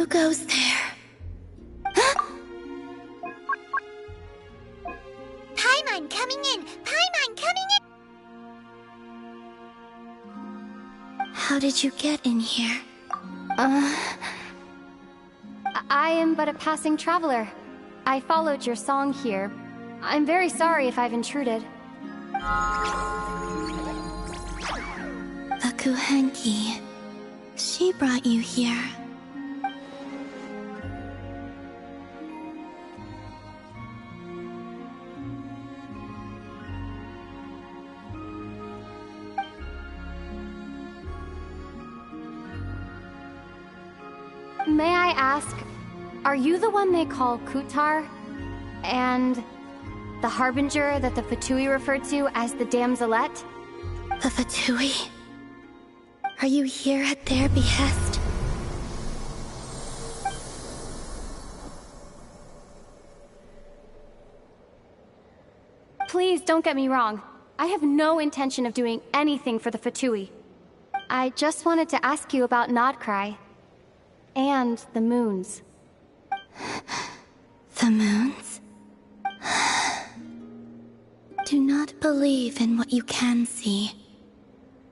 Who goes there? Paimon coming in! Paimon coming in! How did you get in here? I am but a passing traveler. I followed your song here. I'm very sorry if I've intruded. The Kuhenki. She brought you here. May I ask, are you the one they call Kutar? And the harbinger that the Fatui referred to as the Damselette? The Fatui? Are you here at their behest? Please don't get me wrong. I have no intention of doing anything for the Fatui. I just wanted to ask you about Nodcry. And the moons. The moons? Do not believe in what you can see.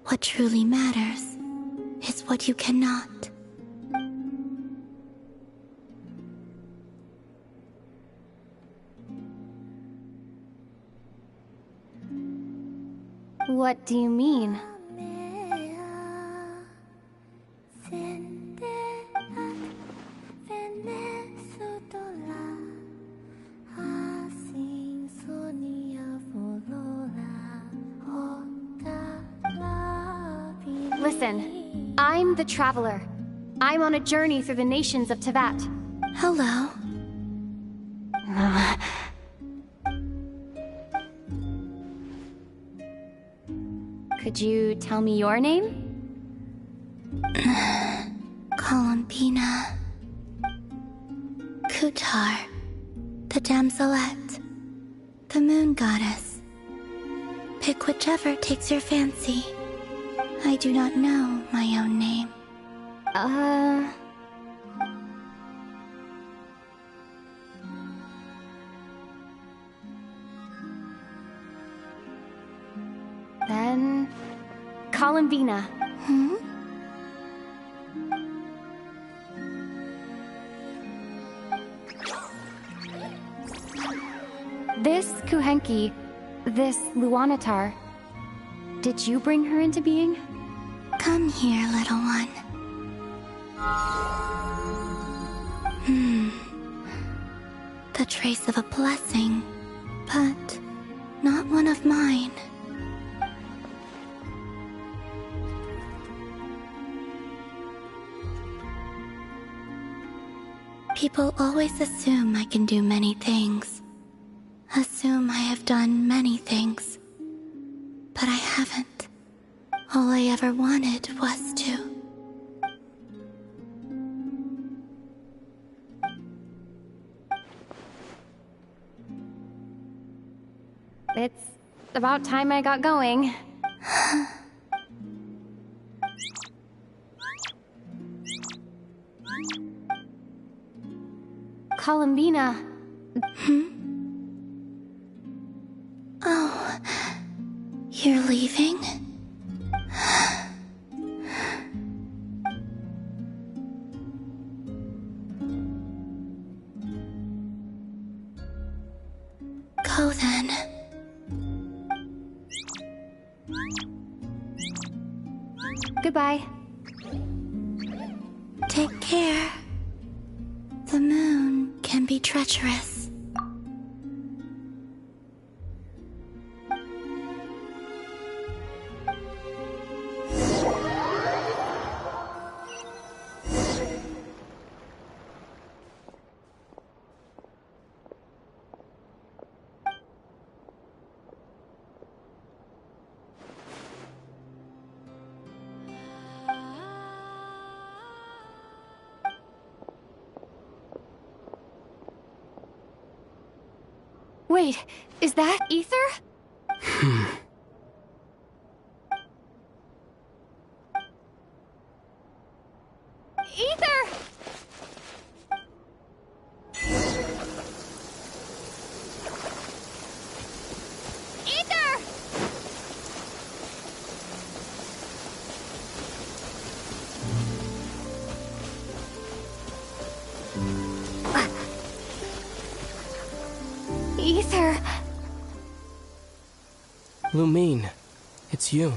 What truly matters is what you cannot. What do you mean? Listen, I'm the Traveler. I'm on a journey through the nations of Teyvat. Hello. Could you tell me your name? Columbina. Kutar. The Damselette. The Moon Goddess. Pick whichever takes your fancy. I do not know my own name. Then... Columbina. Hmm? This Kuhenki, this Luanatar, did you bring her into being? Come here, little one. The trace of a blessing, but not one of mine. People always assume I can do many things. Assume I have done many things. But I haven't. All I ever wanted was to. It's about time I got going. Columbina. Oh, you're leaving? Go then. Goodbye. Take care. The moon can be treacherous. Wait, is that Ether? Ether! Lumine, it's you.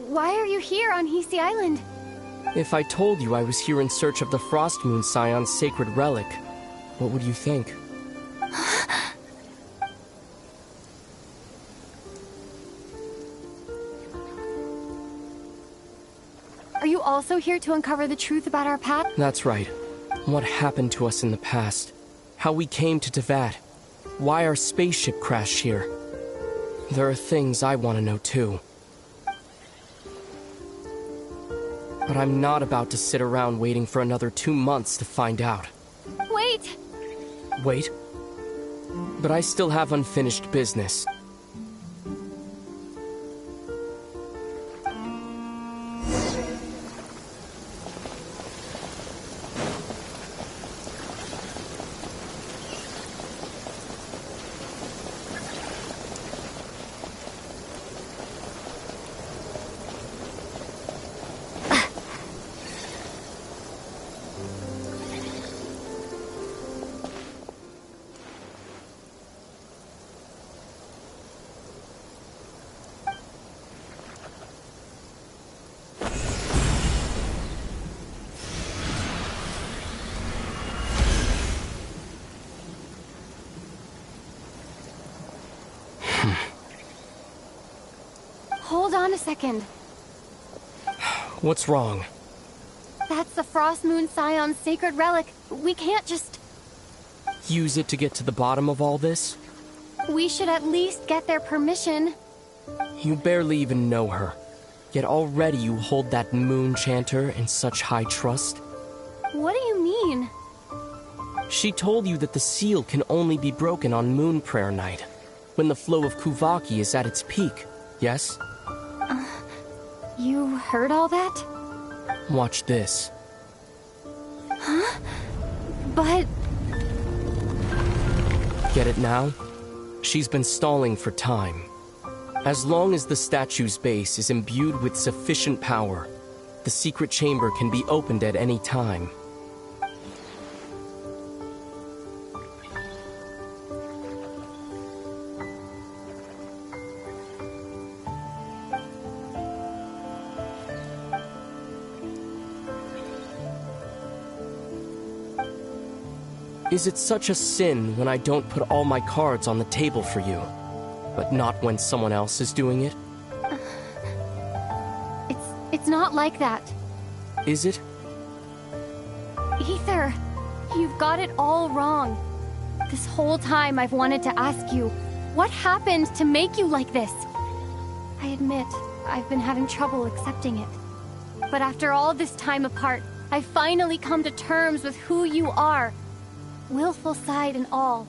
Why are you here on Hisi Island? If I told you I was here in search of the Frost Moon Scion's sacred relic, what would you think? Are you also here to uncover the truth about our path? That's right. What happened to us in the past? How we came to Tevat? Why our spaceship crashed here? There are things I want to know too. But I'm not about to sit around waiting for another 2 months to find out. Wait! Wait? But I still have unfinished business. Hold on a second. What's wrong? That's the Frost Moon Scion's sacred relic. We can't just... Use it to get to the bottom of all this? We should at least get their permission. You barely even know her. Yet already you hold that moon chanter in such high trust. What do you mean? She told you that the seal can only be broken on Moon Prayer Night, when the flow of Kuvaki is at its peak, yes? You heard all that? Watch this. Huh? But... Get it now? She's been stalling for time. As long as the statue's base is imbued with sufficient power, the secret chamber can be opened at any time. Is it such a sin when I don't put all my cards on the table for you, but not when someone else is doing it? It's not like that. Is it? Ether, you've got it all wrong. This whole time I've wanted to ask you, what happened to make you like this? I admit, I've been having trouble accepting it. But after all this time apart, I've finally come to terms with who you are. Willful side and all.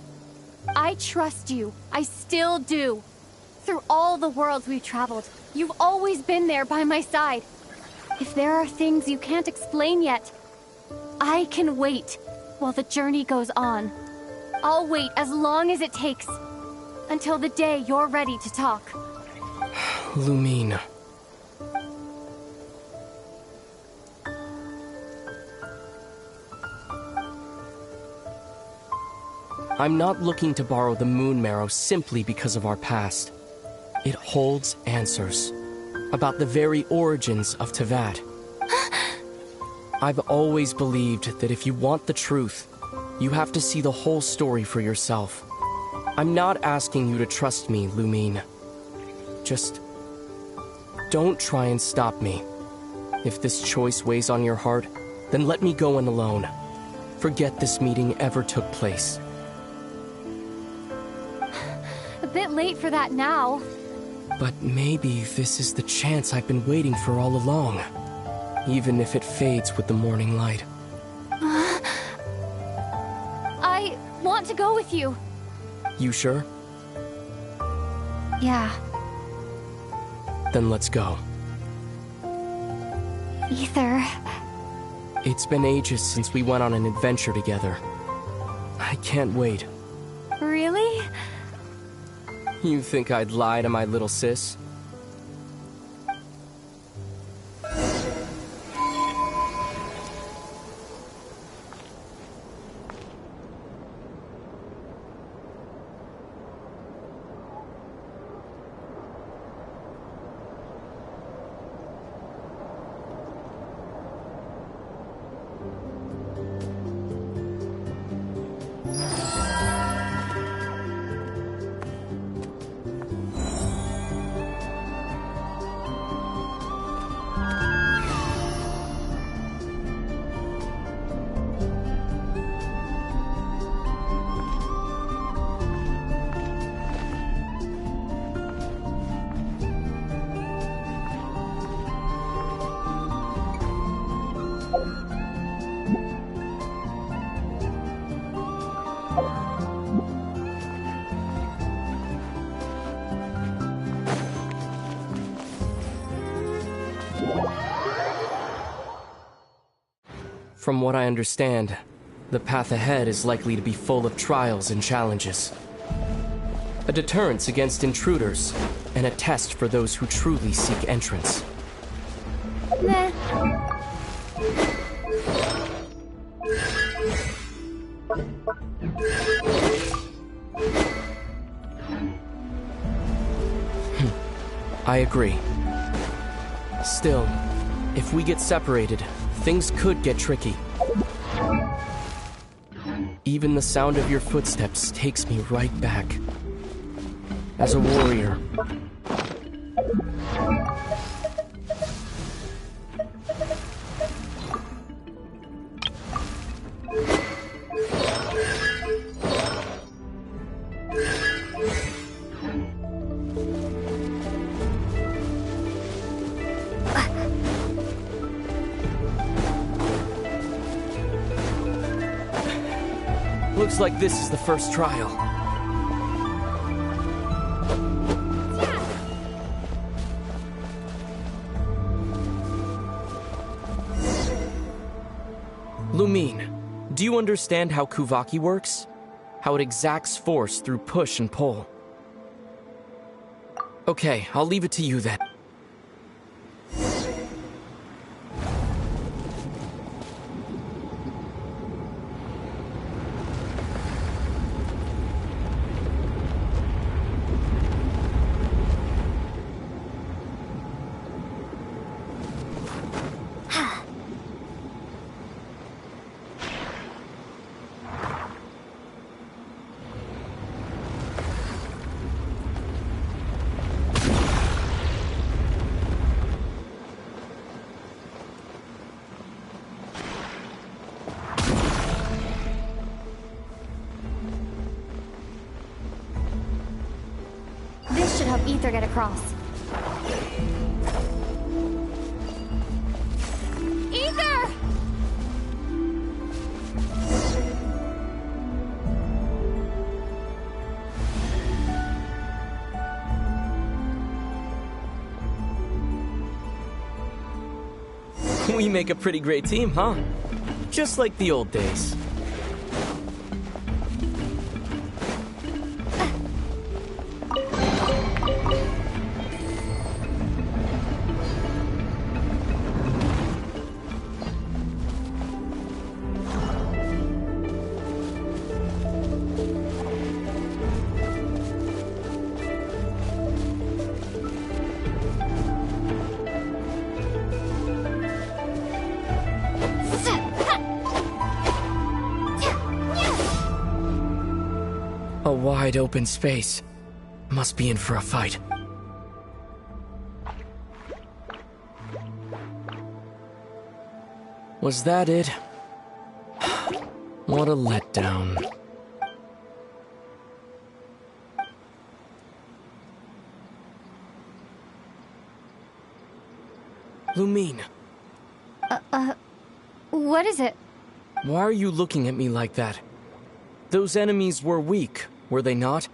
I trust you. I still do. Through all the worlds we've traveled, you've always been there by my side. If there are things you can't explain yet, I can wait while the journey goes on. I'll wait as long as it takes, until the day you're ready to talk. Lumine. I'm not looking to borrow the Moon Marrow simply because of our past. It holds answers about the very origins of Tevat. I've always believed that if you want the truth, you have to see the whole story for yourself. I'm not asking you to trust me, Lumine. Just don't try and stop me. If this choice weighs on your heart, then let me go in alone. Forget this meeting ever took place. A bit late for that now. But maybe this is the chance I've been waiting for all along. Even if it fades with the morning light. I want to go with you. You sure? Yeah. Then let's go. Ether. It's been ages since we went on an adventure together. I can't wait. Really? You think I'd lie to my little sis? From what I understand, the path ahead is likely to be full of trials and challenges. A deterrence against intruders, and a test for those who truly seek entrance. Meh. I agree. Still, if we get separated, things could get tricky. Even the sound of your footsteps takes me right back. As a warrior. Looks like this is the first trial. Lumine, do you understand how Kuvaki works? How it exacts force through push and pull? Okay, I'll leave it to you then. This should help Ether get across. Ether! We make a pretty great team, huh? Just like the old days. A wide open space. Must be in for a fight. Was that it? What a letdown. Lumine, What is it? why are you looking at me like that? Those enemies were weak, were they not?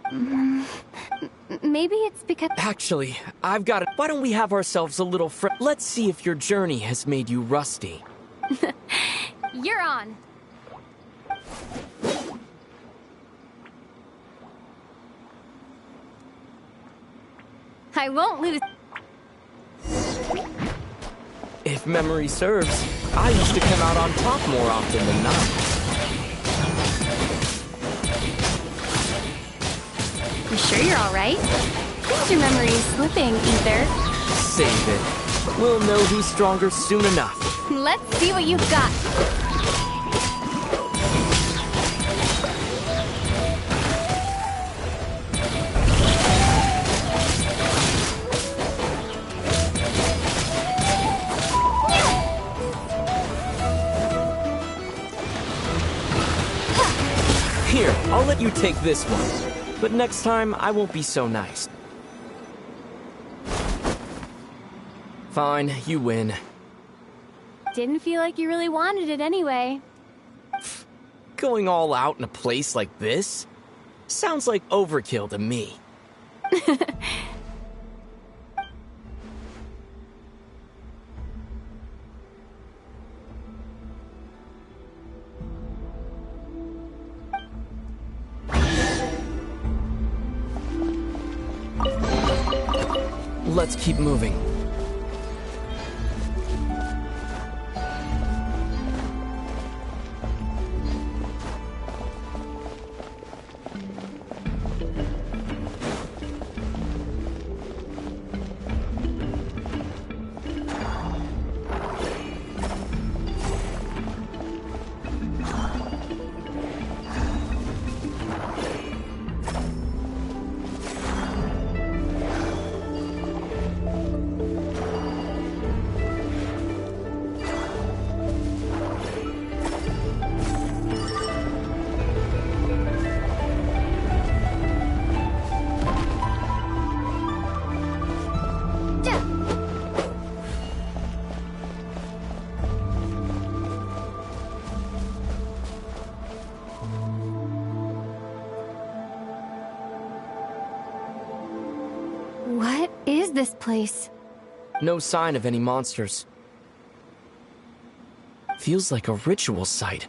Maybe it's because... Actually, I've got it. Why don't we have ourselves a little Let's see if your journey has made you rusty. You're on. I won't lose. If memory serves, I used to come out on top more often than not. You sure you're all right? Think your memory is slipping, Ether. Save it. We'll know who's stronger soon enough. Let's see what you've got. Here, I'll let you take this one. But next time, I won't be so nice. Fine, you win. Didn't feel like you really wanted it anyway. Going all out in a place like this? Sounds like overkill to me. Let's keep moving. What is this place? No sign of any monsters. Feels like a ritual site,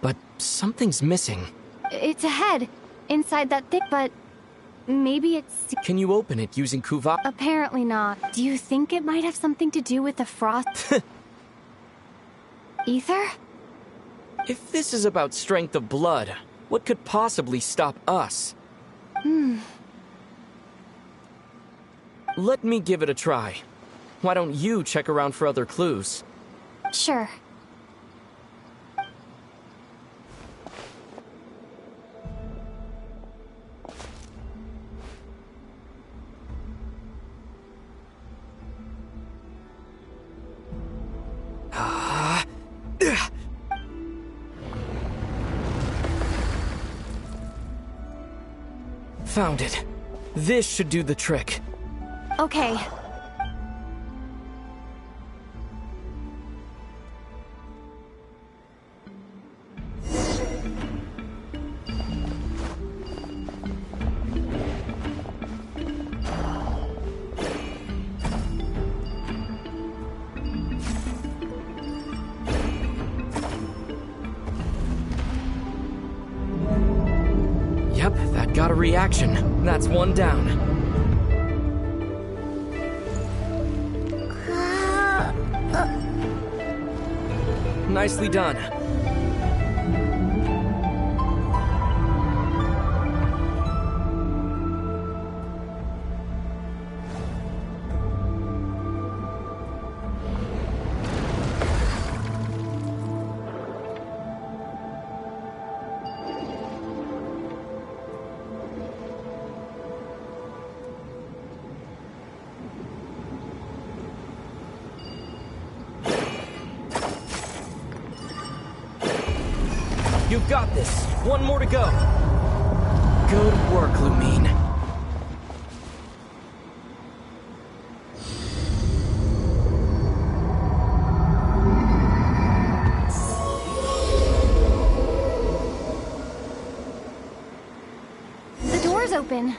but something's missing. It's a head inside that thick, but maybe it's... Can you open it using Kuva? Apparently not. Do you think it might have something to do with the frost? Ether? If this is about strength of blood, what could possibly stop us? Let me give it a try. Why don't you check around for other clues? Sure. Found it. This should do the trick. Okay. Yep, that got a reaction. That's one down. Nicely done. You've got this. One more to go. Good work, Lumine. The door's open.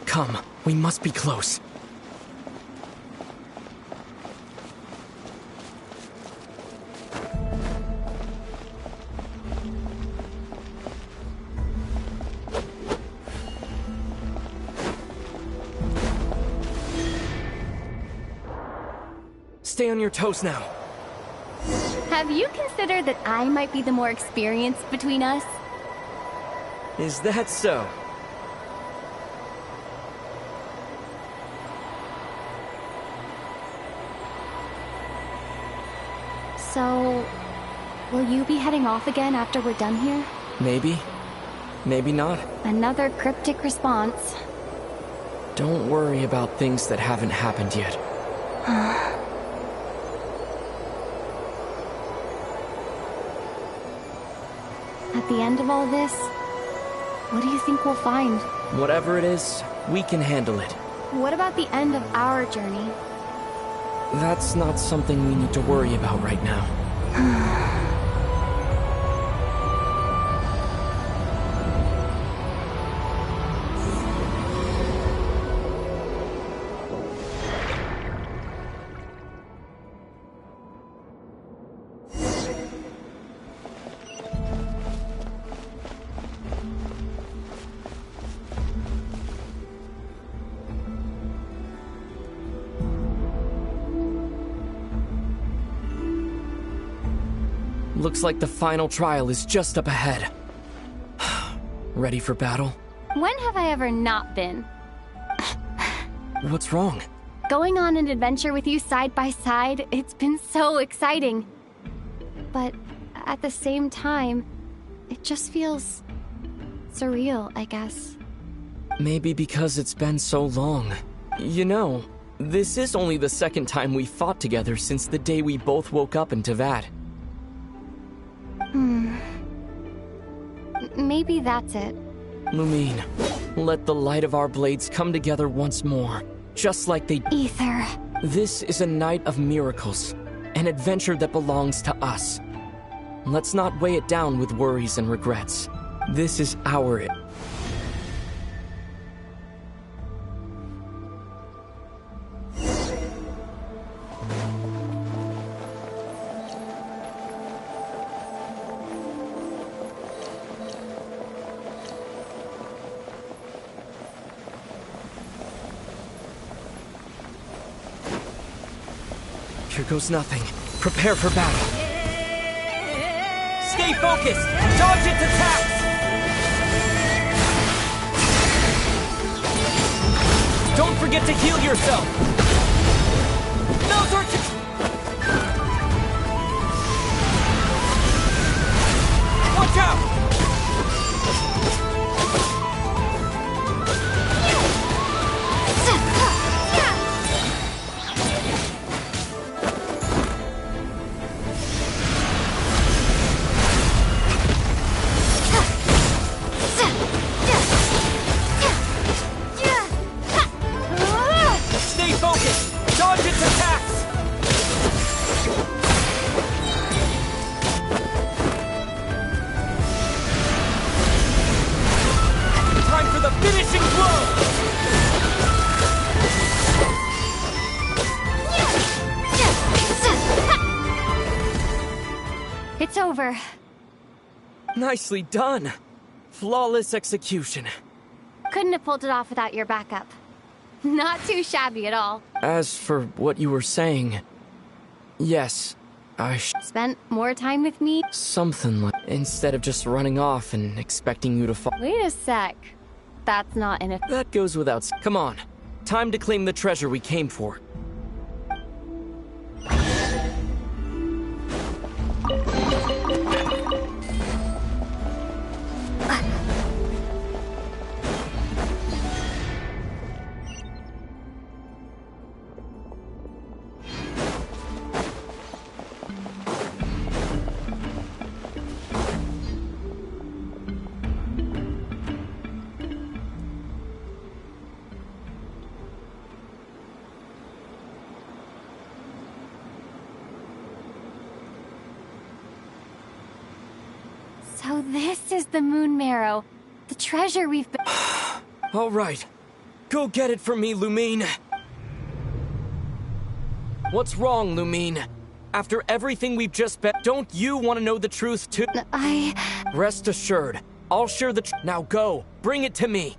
Come, we must be close. Stay on your toes now. Have you considered that I might be the more experienced between us? Is that so? So, will you be heading off again after we're done here? Maybe. Maybe not. Another cryptic response. Don't worry about things that haven't happened yet. At the end of all this, what do you think we'll find? Whatever it is, we can handle it. What about the end of our journey? That's not something we need to worry about right now. Looks like the final trial is just up ahead. Ready for battle? When have I ever not been? What's wrong? Going on an adventure with you side by side, it's been so exciting. But at the same time, it just feels surreal, I guess. Maybe because it's been so long. You know, this is only the second time we fought together since the day we both woke up in Teyvat. Maybe that's it. Lumine, let the light of our blades come together once more, just like they... Ether. This is a night of miracles, an adventure that belongs to us. Let's not weigh it down with worries and regrets. This is our... Here goes nothing. Prepare for battle. Stay focused! Dodge its attacks! Don't forget to heal yourself! Those are... Watch out! It's over. Nicely done. Flawless execution. Couldn't have pulled it off without your backup. Not too shabby at all. As for what you were saying, yes, I Spent more time with me? something like... Instead of just running off and expecting you to fall... Wait a sec. That's not in a... That goes without... Come on. Time to claim the treasure we came for. So this is the Moon Marrow. The treasure we've been... All right. Go get it for me, Lumine. What's wrong, Lumine? After everything we've just been... Don't you want to know the truth, too? Rest assured. I'll share the... Now go. Bring it to me.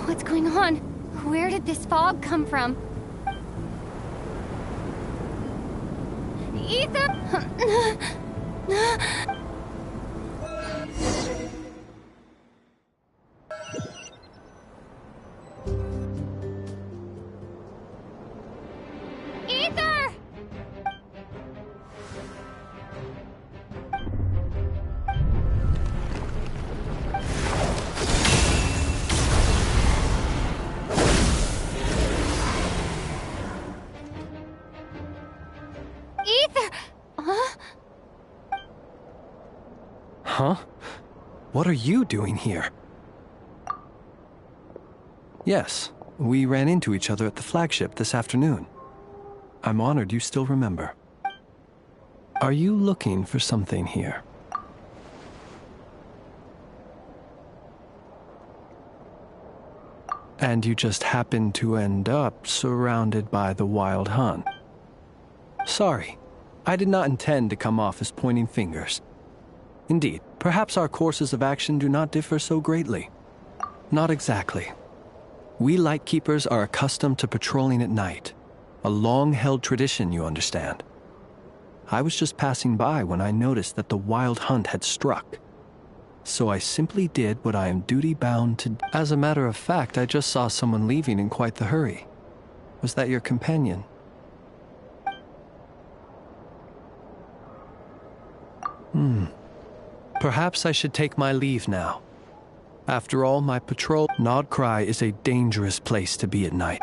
What's going on? Where did this fog come from? Ether! Ether! Ether! Huh? What are you doing here? Yes, we ran into each other at the flagship this afternoon. I'm honored you still remember. Are you looking for something here? And you just happened to end up surrounded by the Wild Hunt. Sorry, I did not intend to come off as pointing fingers. Indeed, perhaps our courses of action do not differ so greatly. Not exactly. We Lightkeepers are accustomed to patrolling at night. A long-held tradition, you understand. I was just passing by when I noticed that the wild hunt had struck. So I simply did what I am duty-bound to do. As a matter of fact, I just saw someone leaving in quite the hurry. Was that your companion? Perhaps I should take my leave now. After all, my patrol... Nod Cry is a dangerous place to be at night.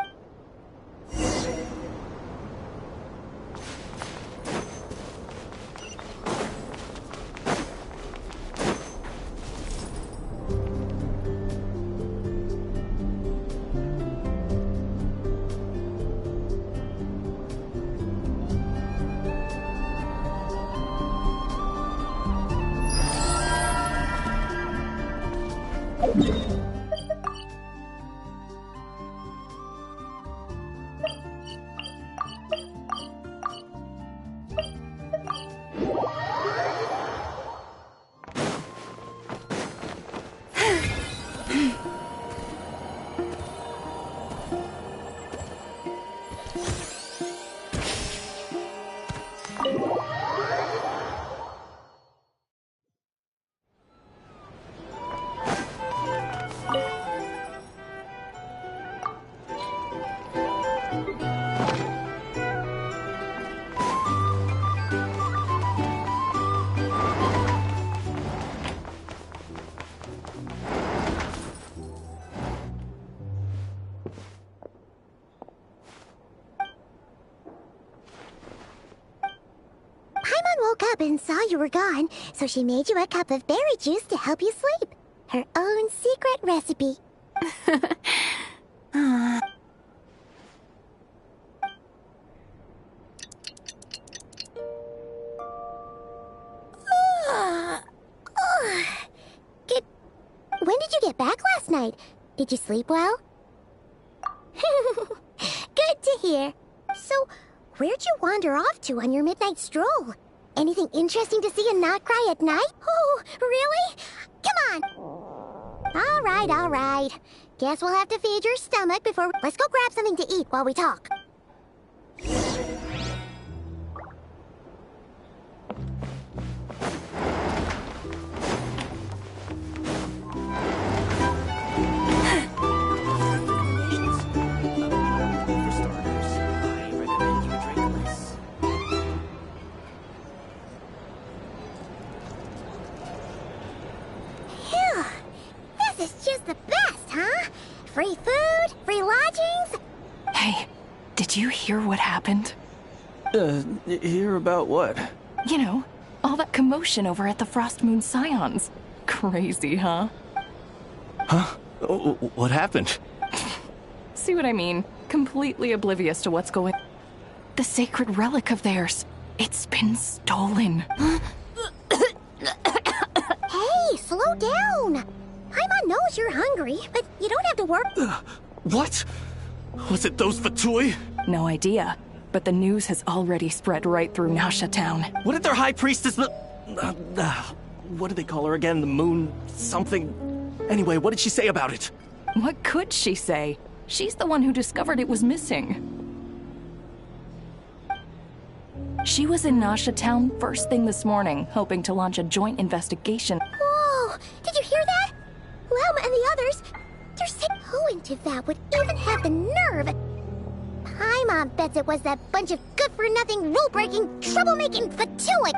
Woke up and saw you were gone, so she made you a cup of berry juice to help you sleep. Her own secret recipe. When did you get back last night? Did you sleep well? Good to hear. So, where'd you wander off to on your midnight stroll? Anything interesting to see in Not Cry at night? Oh, really? Come on! All right. Guess we'll have to feed your stomach before... Let's go grab something to eat while we talk. The best, huh? Free food, free lodgings. Hey, did you hear what happened? Hear about what? You know, all that commotion over at the Frost Moon Scions. Crazy, huh? Huh? What happened? See what I mean? Completely oblivious to what's going... The sacred relic of theirs. It's been stolen. Hey, slow down. Paimon knows you're hungry, but you don't have to work. What? Was it those Fatui? No idea, but the news has already spread right through Nasha Town. What did their high priestess... what did they call her again? The moon... something... Anyway, what did she say about it? What could she say? She's the one who discovered it was missing. She was in Nasha Town first thing this morning, hoping to launch a joint investigation. Whoa! Did you hear that? Lama and the others, they're saying who in Teyvat would even have the nerve? Paimon bets it was that bunch of good-for-nothing, rule-breaking, troublemaking Fatui.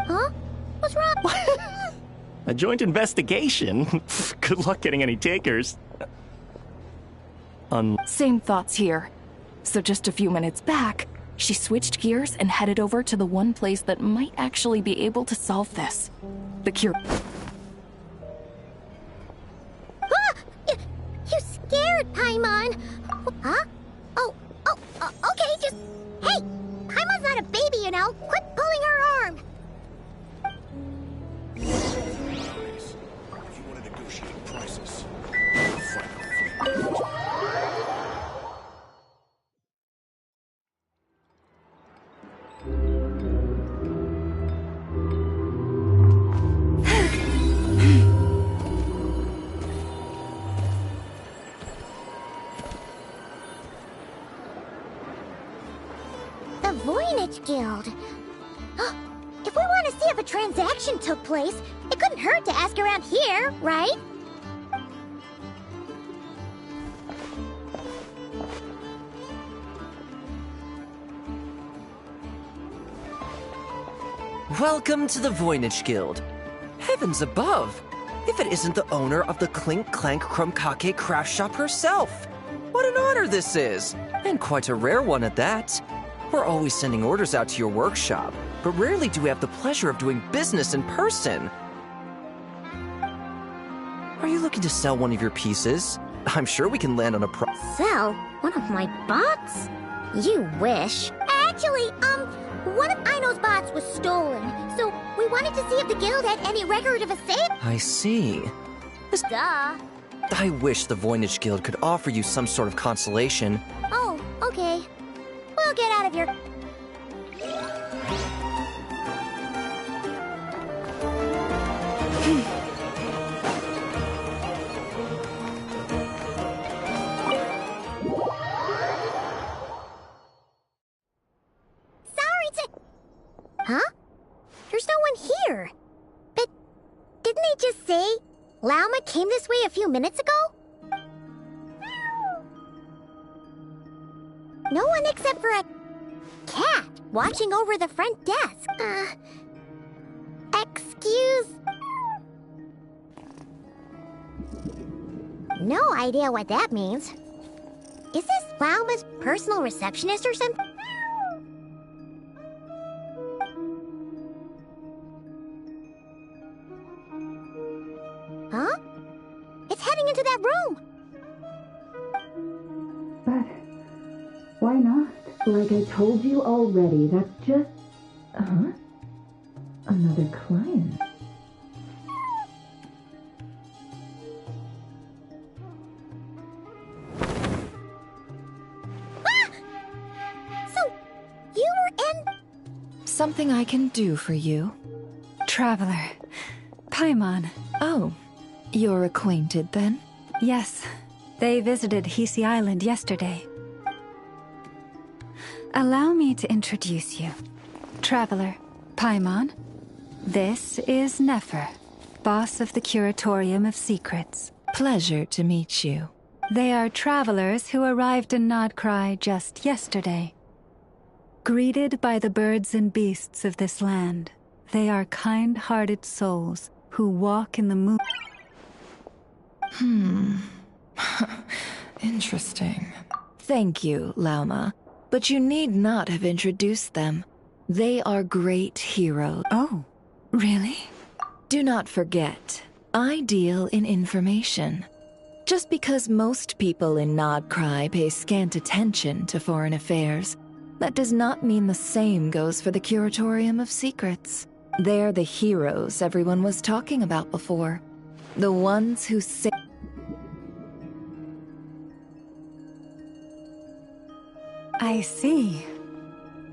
Huh? What's wrong? A joint investigation? Good luck getting any takers. Same thoughts here. So just a few minutes back, she switched gears and headed over to the one place that might actually be able to solve this. The cure. Ah! You scared Paimon! Huh? Okay, just... Hey! Paimon's not a baby, you know! Quit pulling her arm! If you want to negotiate prices, find out. Voynich Guild. If we want to see if a transaction took place, it couldn't hurt to ask around here, right? Welcome to the Voynich Guild. Heavens above! If it isn't the owner of the Clink Clank Krumkake craft shop herself! What an honor this is! And quite a rare one at that. We're always sending orders out to your workshop, but rarely do we have the pleasure of doing business in person. Are you looking to sell one of your pieces? I'm sure we can land on a Sell one of my bots? You wish. Actually, one of Aino's bots was stolen, so we wanted to see if the guild had any record of a sale. I see. Duh. I wish the Voynich Guild could offer you some sort of consolation. Oh, okay. We'll get out of here. Huh? There's no one here. But didn't they just say Lauma came this way a few minutes ago? No one except for a cat watching over the front desk. Excuse? No idea what that means. Is this Lauma's personal receptionist or something? Huh? It's heading into that room! But why not? Like I told you already, that's just... Another client. Ah! So, you were in... Something I can do for you? Traveler. Paimon. Oh, you're acquainted then? Yes, they visited Hisi Island yesterday. Allow me to introduce you. Traveler, Paimon. This is Nefer, boss of the Curatorium of Secrets. Pleasure to meet you. They are travelers who arrived in Nodcry just yesterday. Greeted by the birds and beasts of this land, they are kind-hearted souls who walk in the moon. Interesting. Thank you, Lauma. But you need not have introduced them. They are great heroes. Oh, really? Do not forget, I deal in information. Just because most people in Nodcry pay scant attention to foreign affairs, that does not mean the same goes for the Curatorium of Secrets. They're the heroes everyone was talking about before. The ones who say... I see.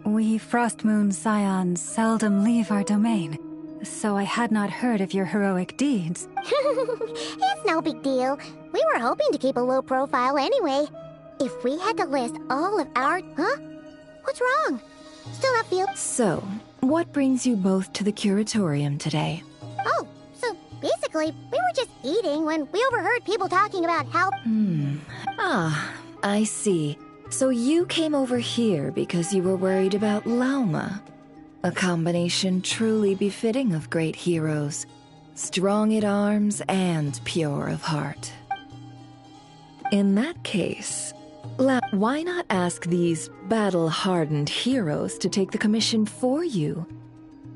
We Frostmoon Scions seldom leave our domain, so I had not heard of your heroic deeds. It's no big deal. We were hoping to keep a low profile anyway. If we had to list all of our... Huh? What's wrong? Still not feel... So, what brings you both to the Curatorium today? Oh, so basically, we were just eating when we overheard people talking about how... Ah, I see. So you came over here because you were worried about Lauma. A combination truly befitting of great heroes. Strong at arms and pure of heart. In that case, why not ask these battle-hardened heroes to take the commission for you?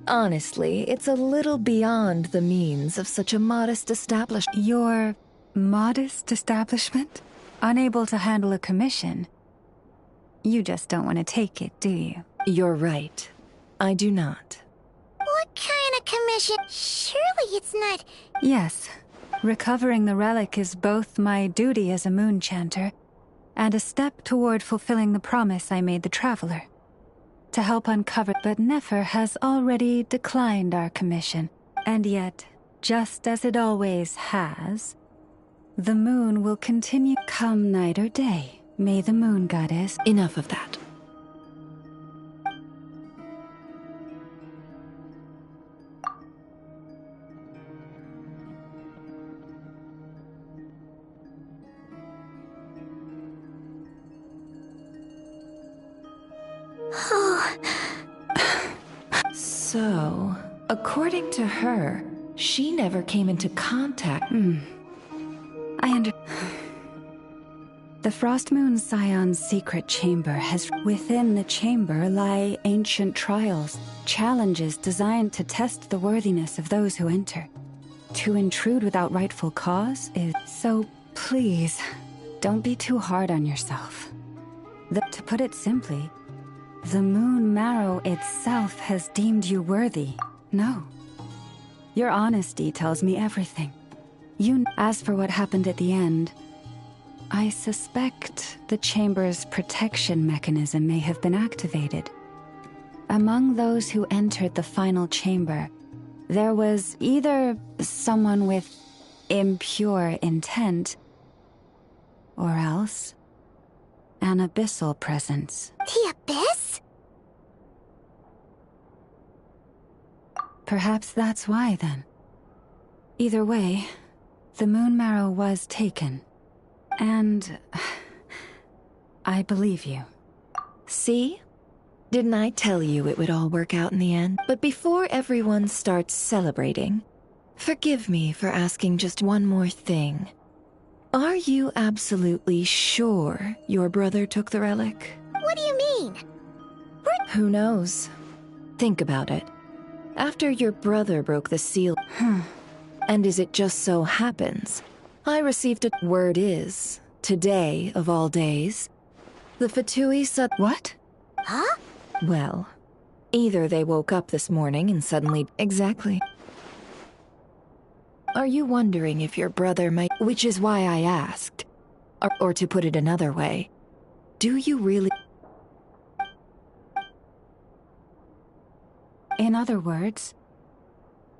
Honestly, it's a little beyond the means of such a modest establishment. Your modest establishment? Unable to handle a commission? You just don't want to take it, do you? You're right. I do not. What kind of commission? Surely it's not... Yes. Recovering the relic is both my duty as a moon chanter and a step toward fulfilling the promise I made the Traveler. To help uncover... But Nefer has already declined our commission. And yet, just as it always has, the moon will continue come night or day. May the moon goddess... Enough of that. So, according to her, she never came into contact. The Frost Moon Scion's secret chamber has... Within the chamber lie ancient trials, challenges designed to test the worthiness of those who enter. To intrude without rightful cause is... So, please, don't be too hard on yourself. To put it simply, the Moon Marrow itself has deemed you worthy. No. Your honesty tells me everything. As for what happened at the end, I suspect the chamber's protection mechanism may have been activated. Among those who entered the final chamber, there was either someone with impure intent, or else an abyssal presence. The Abyss? Perhaps that's why, then. Either way, the Moon Marrow was taken. And... I believe you. See? Didn't I tell you it would all work out in the end? But before everyone starts celebrating, forgive me for asking just one more thing. Are you absolutely sure your brother took the relic? What do you mean? Who knows? Think about it. After your brother broke the seal... And as it just so happens, I received a... Word is, today of all days, the Fatui said... What? Huh? Well, either they woke up this morning and suddenly... Exactly. Are you wondering if your brother might... Which is why I asked. Or to put it another way, do you really... In other words,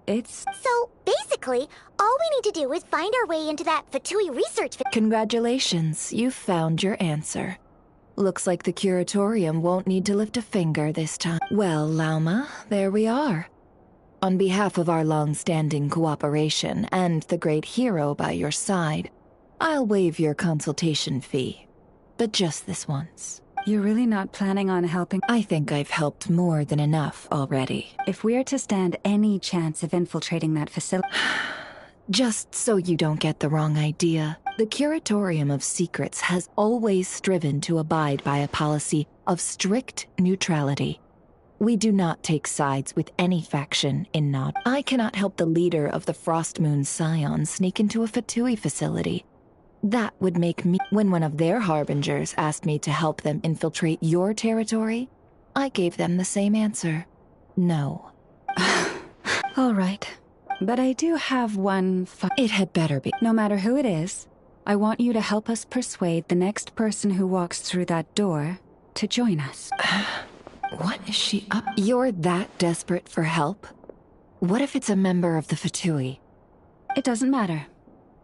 it's... So, basically, all we need to do is find our way into that Fatui research... Congratulations, you've found your answer. Looks like the curatorium won't need to lift a finger this time. Well, Lauma, there we are. On behalf of our long-standing cooperation and the great hero by your side, I'll waive your consultation fee. But just this once. You're really not planning on helping? I think I've helped more than enough already. If we're to stand any chance of infiltrating that facility... Just so you don't get the wrong idea, the Curatorium of Secrets has always striven to abide by a policy of strict neutrality. We do not take sides with any faction in Nod. I cannot help the leader of the Frost Moon Scion sneak into a Fatui facility. That would make me... When one of their harbingers asked me to help them infiltrate your territory, I gave them the same answer. No. All right. But I do have one... It had better be. No matter who it is, I want you to help us persuade the next person who walks through that door to join us. What is she up? You're that desperate for help? What if it's a member of the Fatui? It doesn't matter.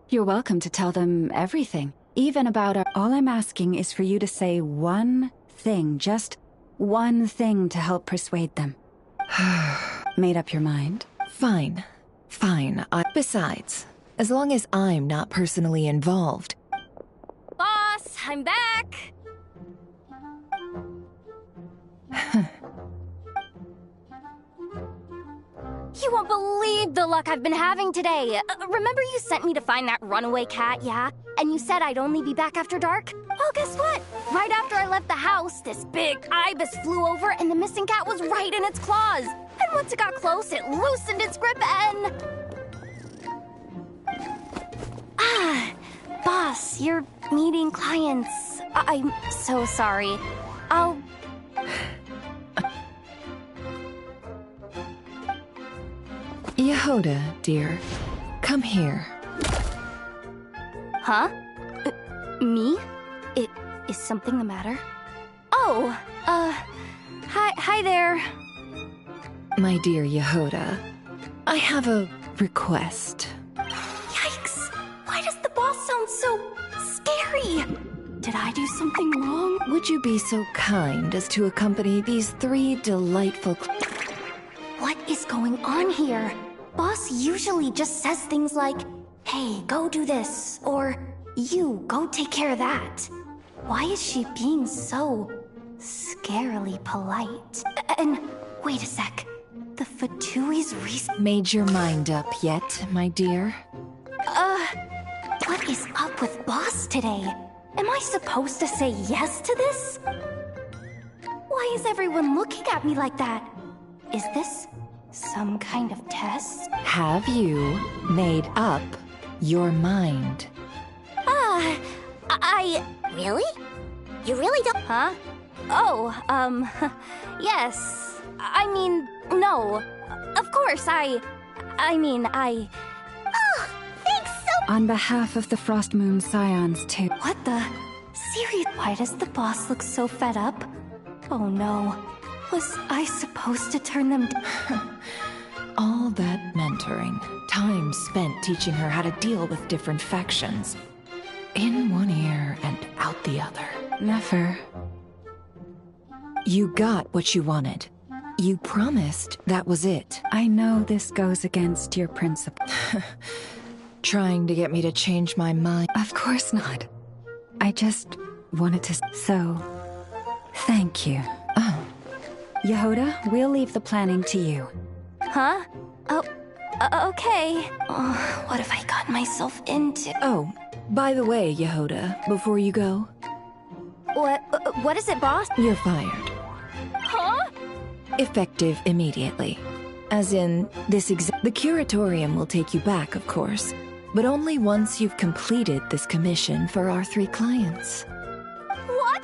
You're welcome to tell them everything, even about our... All I'm asking is for you to say one thing, just one thing to help persuade them. Made up your mind? Fine. Fine. Besides, as long as I'm not personally involved... Boss, I'm back! You won't believe the luck I've been having today. Remember you sent me to find that runaway cat, yeah? And you said I'd only be back after dark? Well, guess what? Right after I left the house, this big ibis flew over and the missing cat was right in its claws. And once it got close, it loosened its grip and... Boss, you're meeting clients. I'm so sorry. I'll... Yehoda, dear. Come here. Huh? Me? Is something the matter? Oh, hi there. My dear Yehoda, I have a request. Yikes! Why does the boss sound so scary? Did I do something wrong? Would you be so kind as to accompany these 3 delightful... What is going on here? Boss usually just says things like, hey, go do this, or you, go take care of that. Why is she being so Scarily polite. And wait a sec. The Fatui's Made your mind up yet, my dear? What is up with Boss today? Am I supposed to say yes to this? Why is everyone looking at me like that? Is this some kind of test? Have you made up your mind? Really? You really don't? Huh? Oh, yes. I mean, no. Of course, I mean, Oh, thanks so... On behalf of the Frost Moon Scions, too. What the? Serious? Why does the boss look so fed up? Oh no. Was I supposed to turn them All that mentoring, time spent teaching her how to deal with different factions. In one ear and out the other. Never. You got what you wanted. You promised that was it. I know this goes against your principle. Trying to get me to change my mind. Of course not. I just wanted to... So, thank you. Oh. Yehoda, we'll leave the planning to you. Huh? Oh, okay. Oh, what have I gotten myself into? Oh, by the way, Yehoda, before you go... What is it, boss? You're fired. Huh? Effective immediately. As in, the curatorium will take you back, of course, but only once you've completed this commission for our 3 clients. What?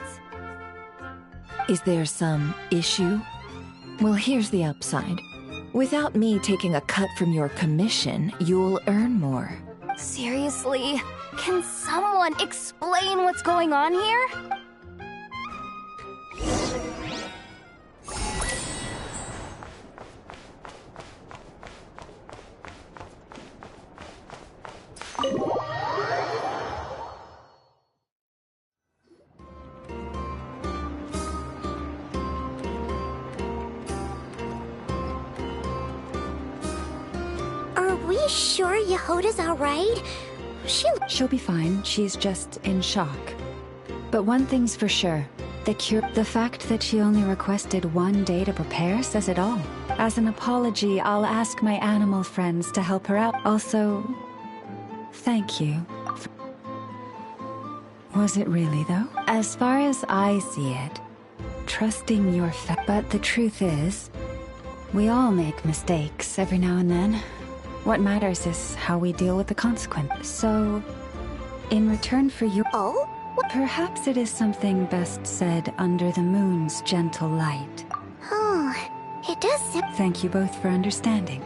Is there some issue? Well, here's the upside. Without me taking a cut from your commission, you'll earn more. Seriously? Can someone explain what's going on here? Are we sure Yehoda's alright? She'll be fine. She's just in shock. But one thing's for sure. The fact that she only requested 1 day to prepare says it all. As an apology, I'll ask my animal friends to help her out. Also, thank you. Was it really, though? As far as I see it, trusting your but the truth is, we all make mistakes every now and then. What matters is how we deal with the consequence. So, in return for your... Oh? Perhaps it is something best said under the moon's gentle light. Oh, it does... Thank you both for understanding.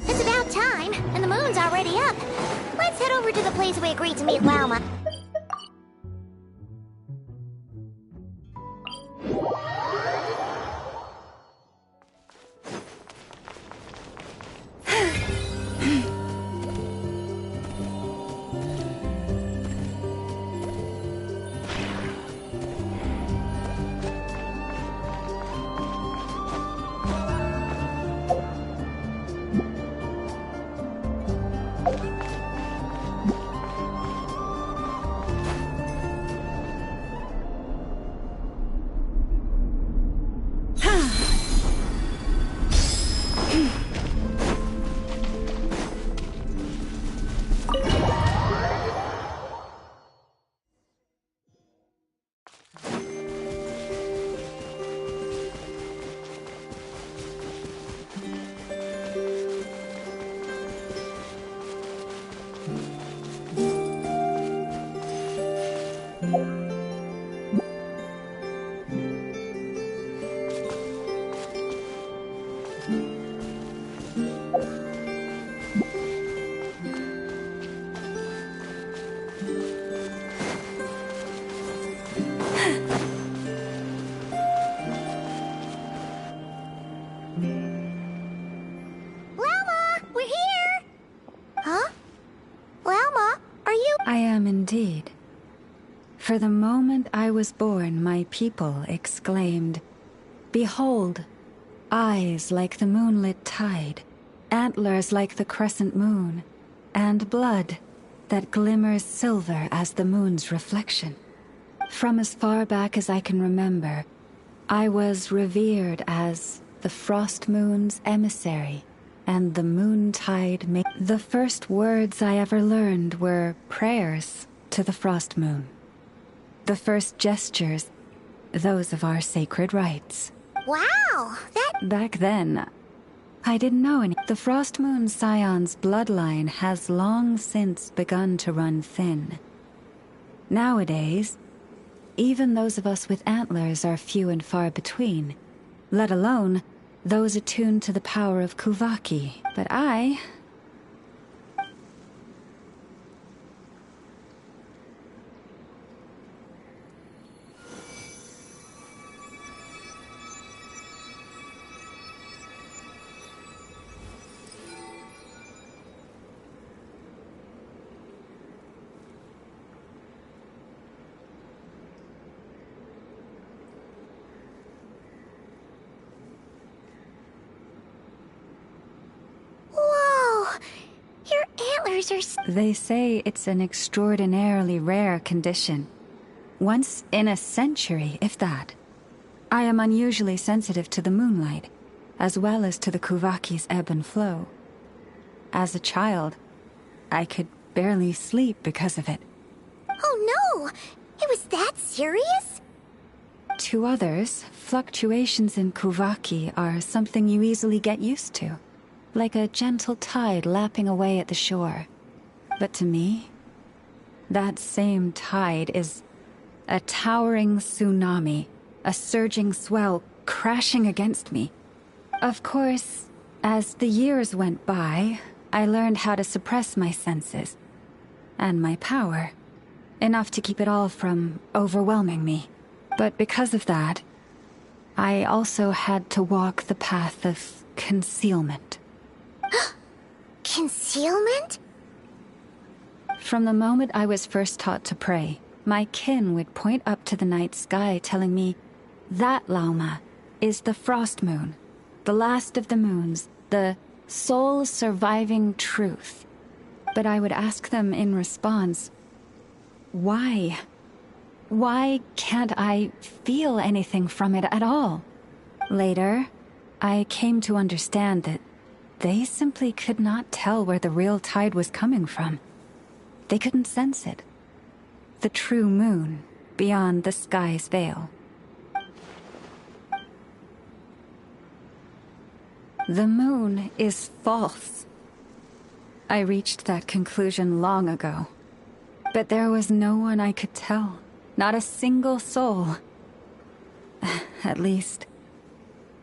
It's about time, and the moon's already up. Let's head over to the place we agreed to meet Lauma. indeed. For the moment I was born, my people exclaimed, "Behold, eyes like the moonlit tide, antlers like the crescent moon, and blood that glimmers silver as the moon's reflection." From as far back as I can remember, I was revered as the frost moon's emissary and the moontide maid. The first words I ever learned were prayers to the frost moon. The first gestures, those of our sacred rites. Wow, that... Back then, I didn't know any. The frost moon scion's bloodline has long since begun to run thin. Nowadays, even those of us with antlers are few and far between, let alone those attuned to the power of Kuvaki. But I... They say it's an extraordinarily rare condition. Once in a century, if that. I am unusually sensitive to the moonlight, as well as to the Kuvaki's ebb and flow. As a child, I could barely sleep because of it. Oh no! It was that serious? To others, fluctuations in Kuvaki are something you easily get used to, like a gentle tide lapping away at the shore. But to me, that same tide is a towering tsunami, a surging swell crashing against me. Of course, as the years went by, I learned how to suppress my senses and my power, enough to keep it all from overwhelming me. But because of that, I also had to walk the path of concealment. Concealment? From the moment I was first taught to pray, my kin would point up to the night sky telling me, "That, Lauma, is the frost moon, the last of the moons, the sole surviving truth." But I would ask them in response, why? Why can't I feel anything from it at all? Later, I came to understand that they simply could not tell where the real tide was coming from. They couldn't sense it. The true moon, beyond the sky's veil. The moon is false. I reached that conclusion long ago. But there was no one I could tell. Not a single soul. At least,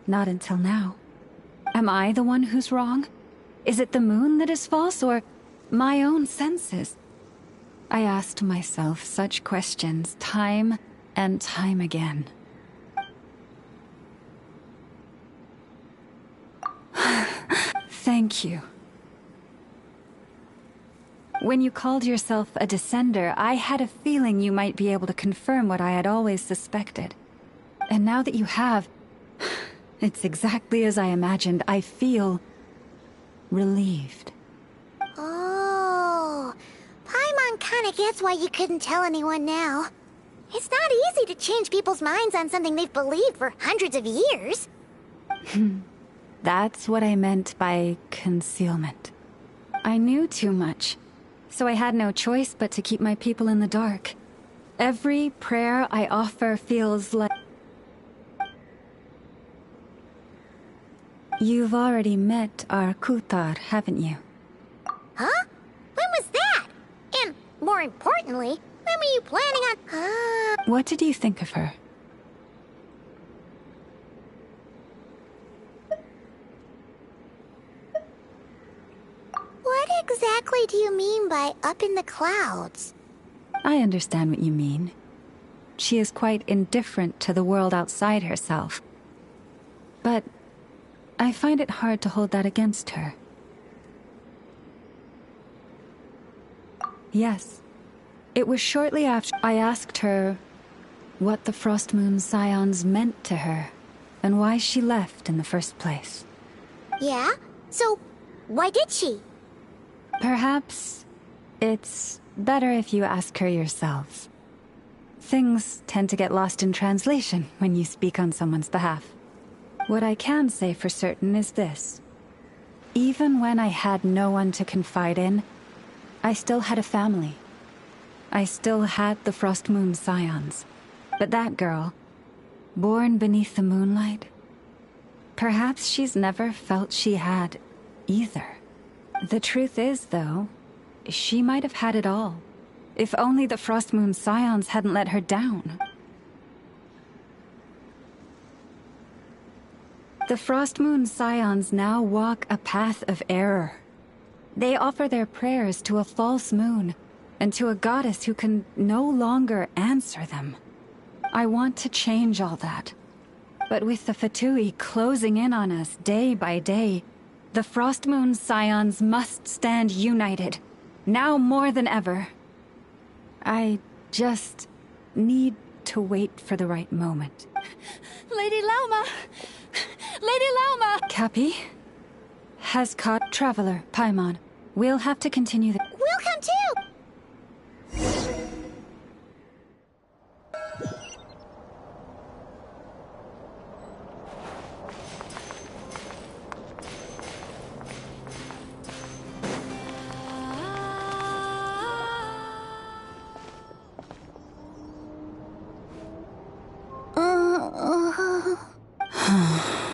not until now. Am I the one who's wrong? Is it the moon that is false, or my own senses? I asked myself such questions time and time again. Thank you. When you called yourself a descender, I had a feeling you might be able to confirm what I had always suspected. And now that you have, it's exactly as I imagined. I feel relieved. Oh, Paimon kinda gets why you couldn't tell anyone now. It's not easy to change people's minds on something they've believed for hundreds of years. That's what I meant by concealment. I knew too much, so I had no choice but to keep my people in the dark. Every prayer I offer feels like... You've already met our Kutar, haven't you? Huh? When was that? And, more importantly, when were you planning on... What did you think of her? What exactly do you mean by up in the clouds? I understand what you mean. She is quite indifferent to the world outside herself. But I find it hard to hold that against her. Yes, It was shortly after I asked her what the Frost Moon Scions meant to her, and why she left in the first place. Yeah? So, why did she? Perhaps it's better if you ask her yourself. Things tend to get lost in translation when you speak on someone's behalf. What I can say for certain is this. Even when I had no one to confide in, I still had a family. I still had the Frost Moon Scions. But that girl, born beneath the moonlight, perhaps she's never felt she had either. The truth is, though, she might have had it all, if only the Frost Moon Scions hadn't let her down. The Frost Moon Scions now walk a path of error. They offer their prayers to a false moon, and to a goddess who can no longer answer them. I want to change all that. But with the Fatui closing in on us day by day, the Frost Moon Scions must stand united, now more than ever. I just need to wait for the right moment. Lady Lauma! Lady Lauma! Cappy has caught Traveler, Paimon. We'll have to continue the— We'll come too!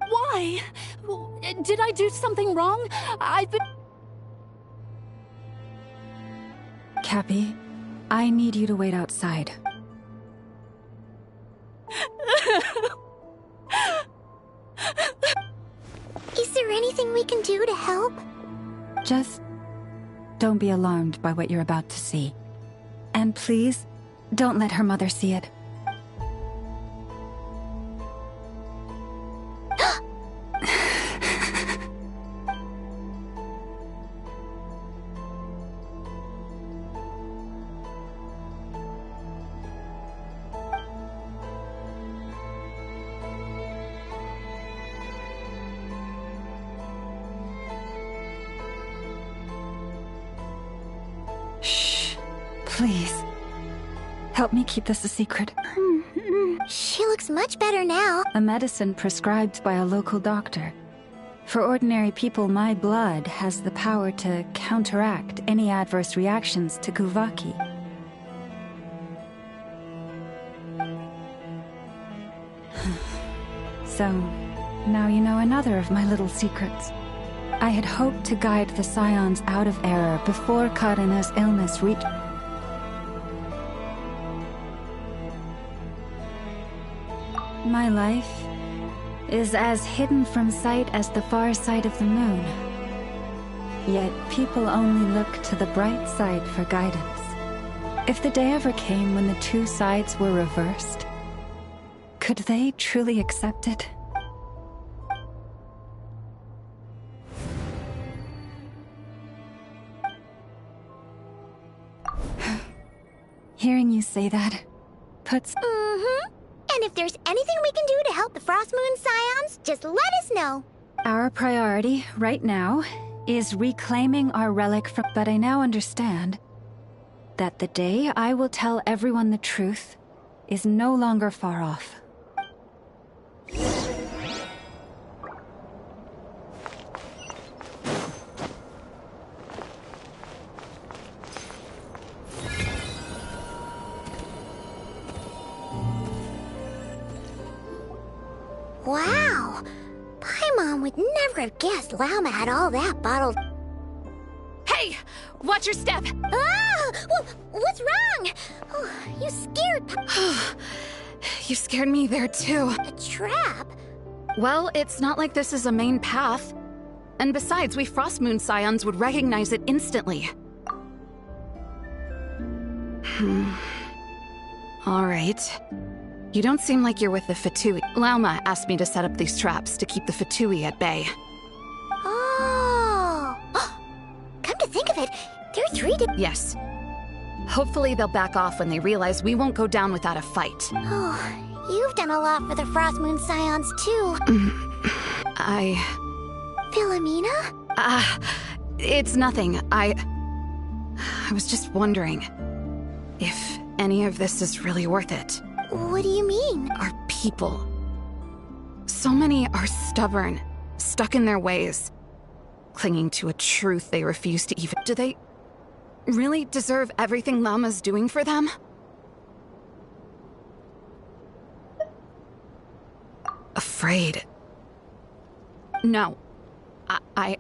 Why? Did I do something wrong? I've been... Cappy, I need you to wait outside. Is there anything we can do to help? Just don't be alarmed by what you're about to see. And please, don't let her mother see it. Please, help me keep this a secret. She looks much better now. A medicine prescribed by a local doctor. For ordinary people, my blood has the power to counteract any adverse reactions to Guvaki. So, now you know another of my little secrets. I had hoped to guide the Scions out of error before Karina's illness reached... My life is as hidden from sight as the far side of the moon. Yet people only look to the bright side for guidance. If the day ever came when the two sides were reversed, could they truly accept it? Hearing you say that puts... And if there's anything we can do to help the Frost Moon Scions, just let us know. Our priority, right now, is reclaiming our relic from... But I now understand that the day I will tell everyone the truth is no longer far off. Wow! Paimon would never have guessed Lauma had all that bottled... Hey! Watch your step! Ah! What's wrong? Oh, you scared You scared me there too. A trap? Well, it's not like this is a main path. And besides, we Frost Moon Scions would recognize it instantly. Alright. You don't seem like you're with the Fatui. Lauma asked me to set up these traps to keep the Fatui at bay. Oh! Come to think of it, there are 3 Yes. Hopefully they'll back off when they realize we won't go down without a fight. Oh, you've done a lot for the Frost Moon Scions, too. Philomena? It's nothing. I was just wondering if any of this is really worth it. What do you mean? Our people. So many are stubborn, stuck in their ways, clinging to a truth they refuse to even... Do they really deserve everything Lauma''s doing for them? Afraid. No. I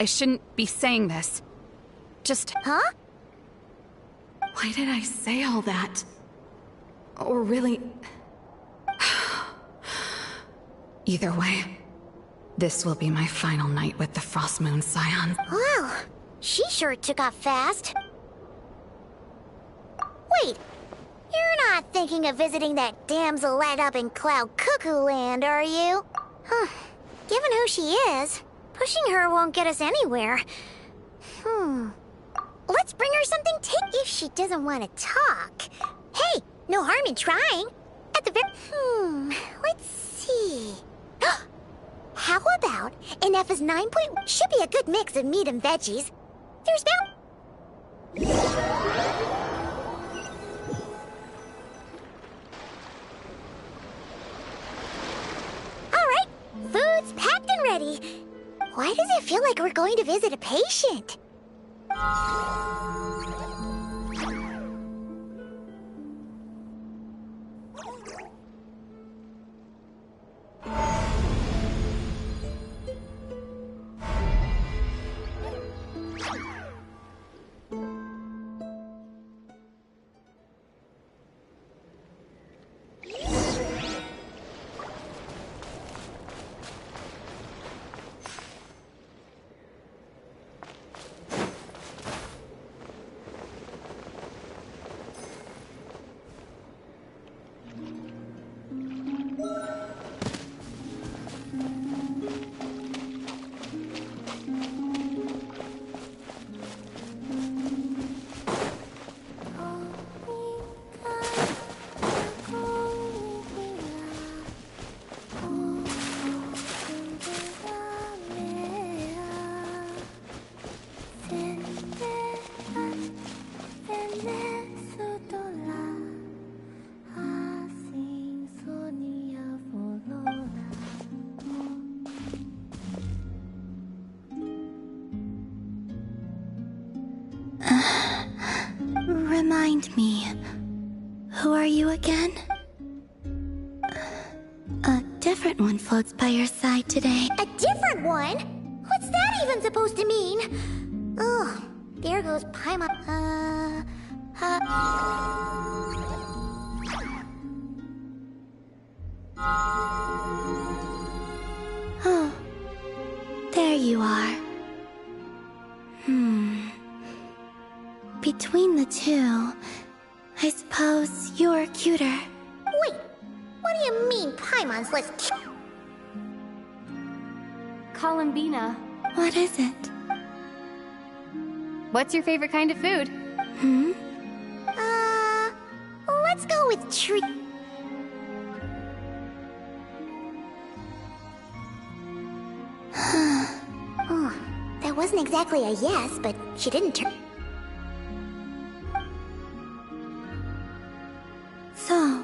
shouldn't be saying this. Just... Huh? Why did I say all that? Or really... Either way, this will be my final night with the Frost Moon Scion. Wow, she sure took off fast. Wait, you're not thinking of visiting that damsel light up in Cloud Cuckoo Land, are you? Huh. Given who she is, pushing her won't get us anywhere. Let's bring her something if she doesn't want to talk. Hey, no harm in trying. At the very... let's see... How about an F's 9 point... Should be a good mix of meat and veggies. There's Alright, food's packed and ready. Why does it feel like we're going to visit a patient? Remind me, who are you again? A different one floats by your side today. A different one? What's that even supposed to mean? Ugh, there goes Paimon. Oh, there you are. Between the two, I suppose you're cuter. Wait, what do you mean Paimon's less cute? Columbina. What is it? What's your favorite kind of food? Let's go with treat. Oh, that wasn't exactly a yes, but she didn't turn. So...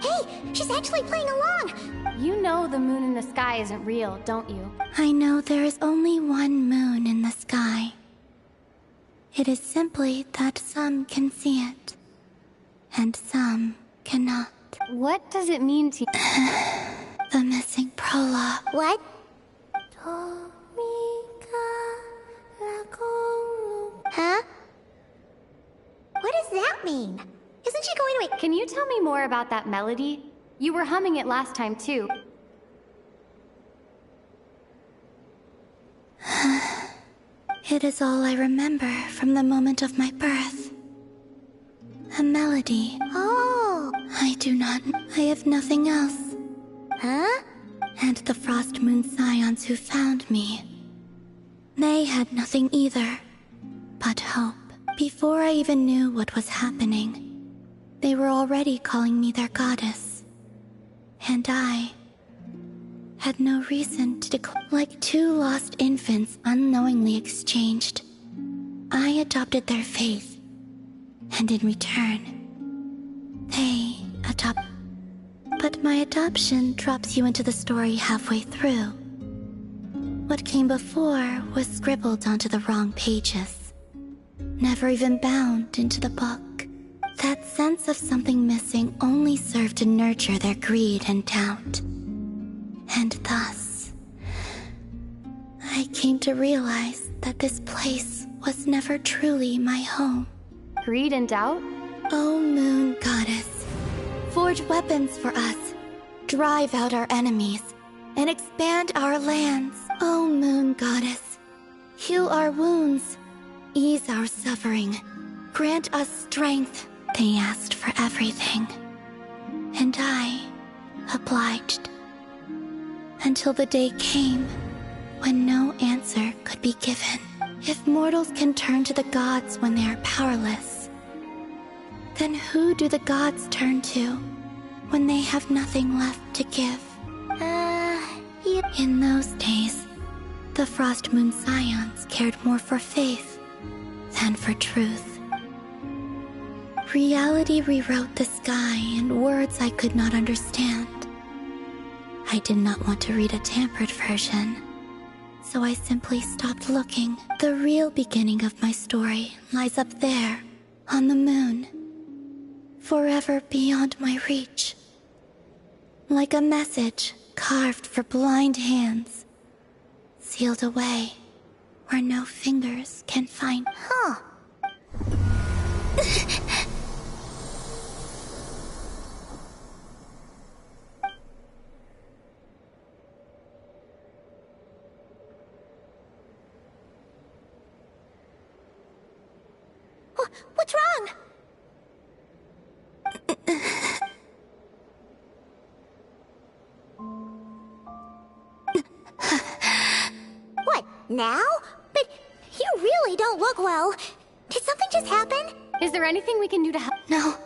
Hey, she's actually playing along! You know the moon in the sky isn't real, don't you? I know there is only one moon in the sky. It is simply that some can see it, and some cannot. What does it mean to you? The missing prologue. What? Huh? What does that mean? Isn't she going to... Can you tell me more about that melody? You were humming it last time, too. It is all I remember from the moment of my birth. A melody. Oh. I do not... I have nothing else. Huh? And the Frost Moon Scions who found me. They had nothing either, but hope. Before I even knew what was happening, they were already calling me their goddess. And I had no reason to declare. Like two lost infants unknowingly exchanged, I adopted their faith, and in return, they adopt. But my adoption drops you into the story halfway through. What came before was scribbled onto the wrong pages, never even bound into the book. That sense of something missing only served to nurture their greed and doubt. And thus, I came to realize that this place was never truly my home. Greed and doubt? O Moon Goddess, forge weapons for us, drive out our enemies, and expand our lands. O Moon Goddess, heal our wounds, ease our suffering, grant us strength. They asked for everything, and I obliged. Until the day came when no answer could be given. If mortals can turn to the gods when they are powerless, then who do the gods turn to when they have nothing left to give? In those days, the Frost Moon Scions cared more for faith than for truth. Reality rewrote the sky in words I could not understand. I did not want to read a tampered version, so I simply stopped looking. The real beginning of my story lies up there, on the moon, forever beyond my reach. Like a message carved for blind hands, sealed away where no fingers can find. Huh. What's wrong? What, now? But you really don't look well. Did something just happen? Is there anything we can do to help? No.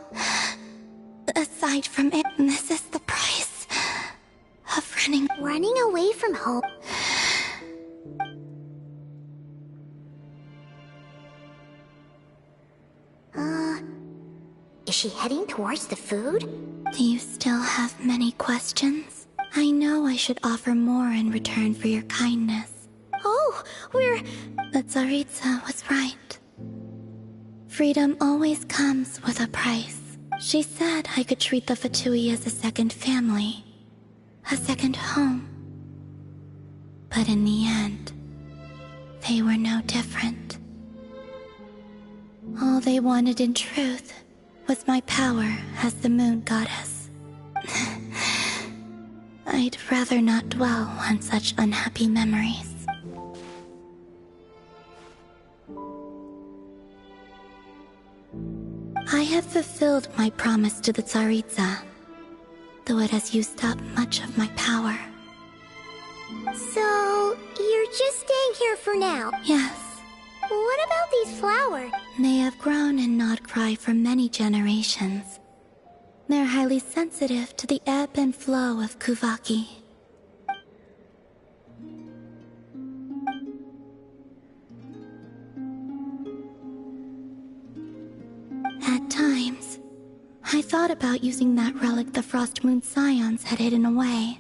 Aside from it, this is the price of running away from home. Is she heading towards the food? Do you still have many questions? I know I should offer more in return for your kindness. Oh, we're... The Tsaritsa was right. Freedom always comes with a price. She said I could treat the Fatui as a second family, a second home. But in the end, they were no different. All they wanted in truth was my power as the Moon Goddess. I'd rather not dwell on such unhappy memories. I have fulfilled my promise to the Tsaritsa, though it has used up much of my power. So, you're just staying here for now? Yes. What about these flowers? They have grown in Nod Cry for many generations. They're highly sensitive to the ebb and flow of Kuvaki. At times, I thought about using that relic the Frost Moon Scions had hidden away.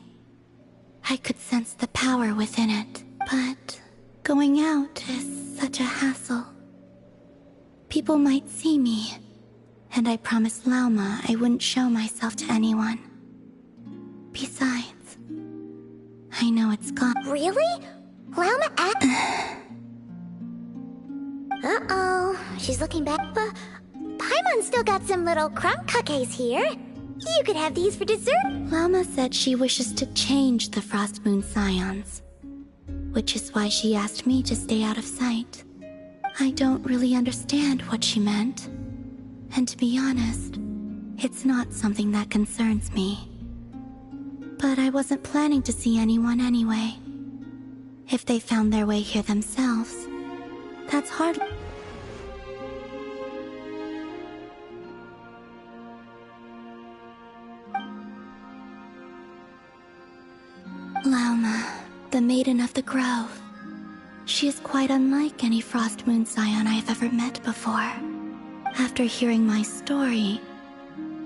I could sense the power within it, but going out is such a hassle. People might see me, and I promised Lauma I wouldn't show myself to anyone. Besides, I know it's gone. Really? Lauma Uh-oh, she's looking back. Paimon still got some little crumb cupcakes here. You could have these for dessert. Lauma said she wishes to change the Frost Moon Scions, which is why she asked me to stay out of sight. I don't really understand what she meant, and to be honest, it's not something that concerns me. But I wasn't planning to see anyone anyway. If they found their way here themselves, that's hard. Lauma, the Maiden of the Grove. She is quite unlike any Frost Moon Scion I have ever met before. After hearing my story,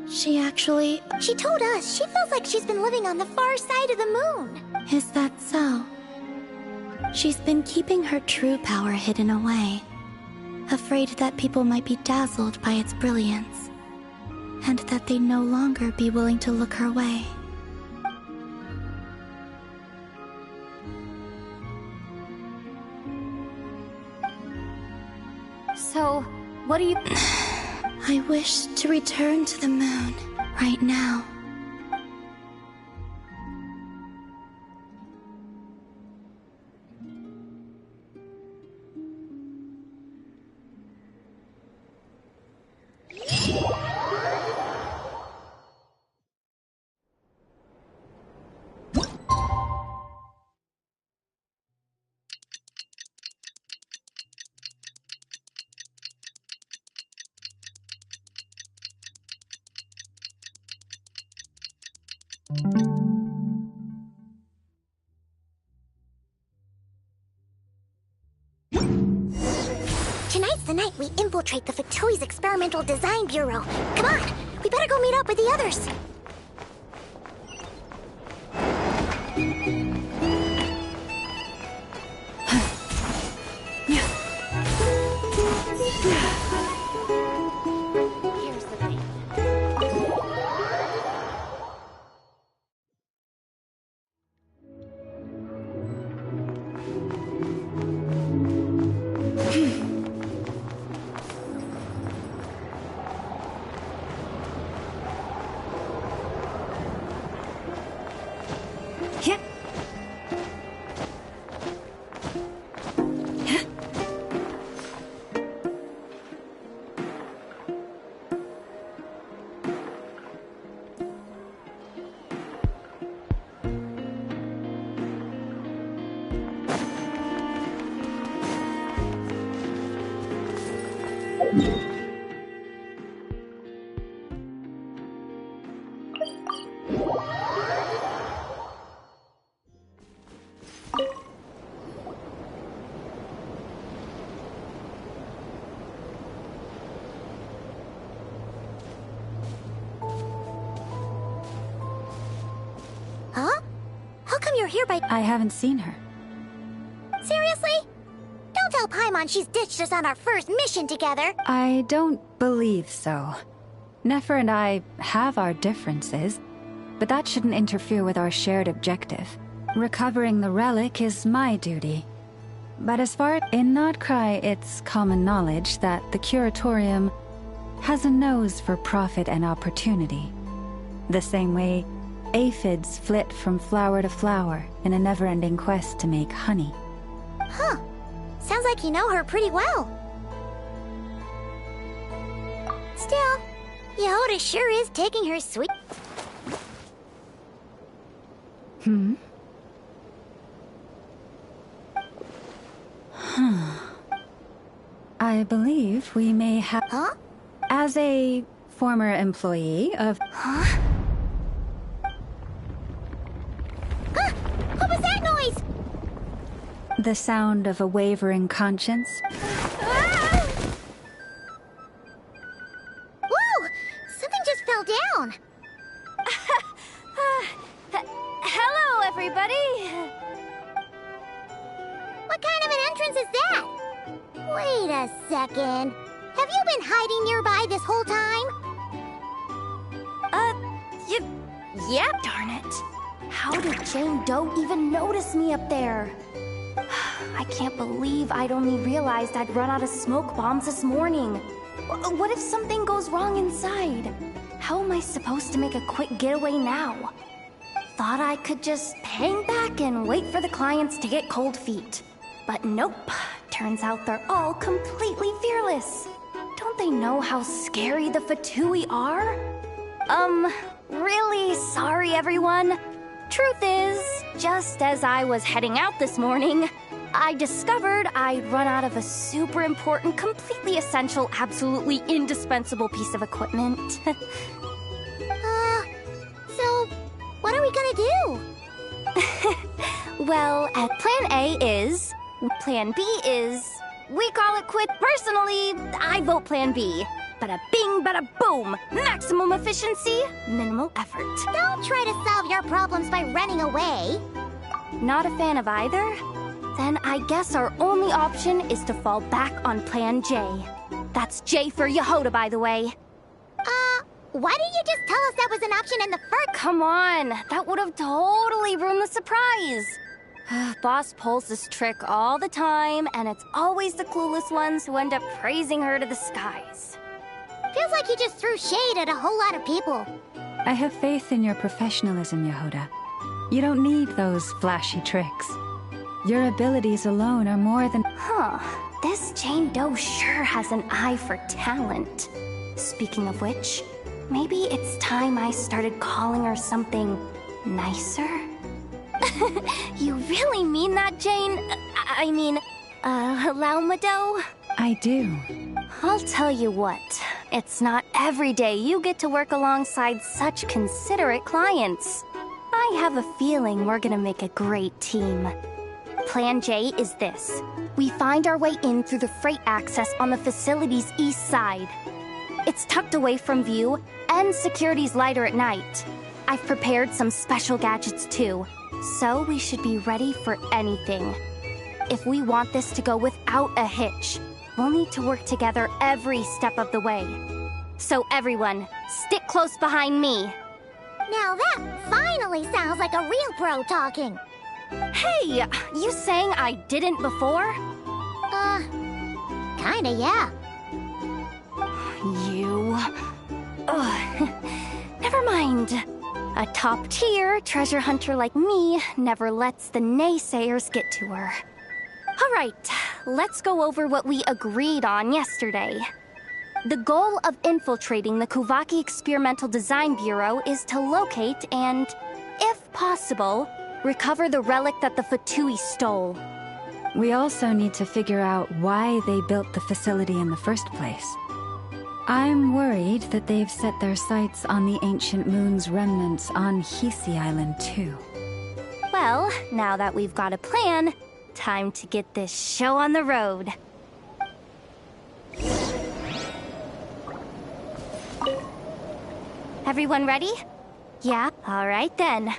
she told us she feels like she's been living on the far side of the moon. Is that so? She's been keeping her true power hidden away, afraid that people might be dazzled by its brilliance, and that they'd no longer be willing to look her way. So, what do you... I wish to return to the moon right now. Tonight's the night we infiltrate the Fatui's Experimental Design Bureau. Come on, we better go meet up with the others. Here's the thing. Huh? How come you're here by... I haven't seen her. Seriously? Don't tell Paimon she's ditched us on our first mission together. I don't believe so. Nefer and I have our differences, but that shouldn't interfere with our shared objective. Recovering the relic is my duty. But as far as in Notcry, it's common knowledge that the Curatorium has a nose for profit and opportunity. The same way aphids flit from flower to flower in a never-ending quest to make honey. Huh. Sounds like you know her pretty well. Still, Yehoda sure is taking her sweet... Hmm? I believe we may have... Huh? As a former employee of... Huh? Huh? What was that noise? The sound of a wavering conscience. Ah! Whoa! Something just fell down. Hello, everybody! What kind of an entrance is that? Wait a second. Have you been hiding nearby this whole time? Yep. Darn it. How did Jane Doe even notice me up there? I can't believe I'd only realized I'd run out of smoke bombs this morning. What if something goes wrong inside? How am I supposed to make a quick getaway now? Thought I could just hang back and wait for the clients to get cold feet. But nope. Turns out they're all completely fearless. Don't they know how scary the Fatui are? Really sorry, everyone. Truth is, just as I was heading out this morning, I discovered I'd run out of a super important, completely essential, absolutely indispensable piece of equipment. So, what are we gonna do? Well, Plan A is... Plan B is... We call it quit. Personally, I vote Plan B. Bada bing, bada boom. Maximum efficiency, minimal effort. Don't try to solve your problems by running away. Not a fan of either? Then I guess our only option is to fall back on Plan J. That's J for Yehoda, by the way. Why didn't you just tell us that was an option in the first... Come on, that would have totally ruined the surprise. Boss pulls this trick all the time, and it's always the clueless ones who end up praising her to the skies. Feels like you just threw shade at a whole lot of people. I have faith in your professionalism, Yehoda. You don't need those flashy tricks. Your abilities alone are more than... Huh. This Jane Doe sure has an eye for talent. Speaking of which, maybe it's time I started calling her something nicer? You really mean that, Jane? I mean, Lauma Doe? I do. I'll tell you what. It's not every day you get to work alongside such considerate clients. I have a feeling we're gonna make a great team. Plan J is this. We find our way in through the freight access on the facility's east side. It's tucked away from view, and security's lighter at night. I've prepared some special gadgets too, so we should be ready for anything. If we want this to go without a hitch, we'll need to work together every step of the way. So everyone, stick close behind me. Now that finally sounds like a real pro talking. Hey, you saying I didn't before? Kinda, yeah. You... Ugh. Never mind. A top-tier treasure hunter like me never lets the naysayers get to her. All right, let's go over what we agreed on yesterday. The goal of infiltrating the Kuvaki Experimental Design Bureau is to locate and, if possible, recover the relic that the Fatui stole. We also need to figure out why they built the facility in the first place. I'm worried that they've set their sights on the ancient moon's remnants on Hisi Island too. Well, now that we've got a plan, time to get this show on the road. Everyone ready? Yeah? All right then.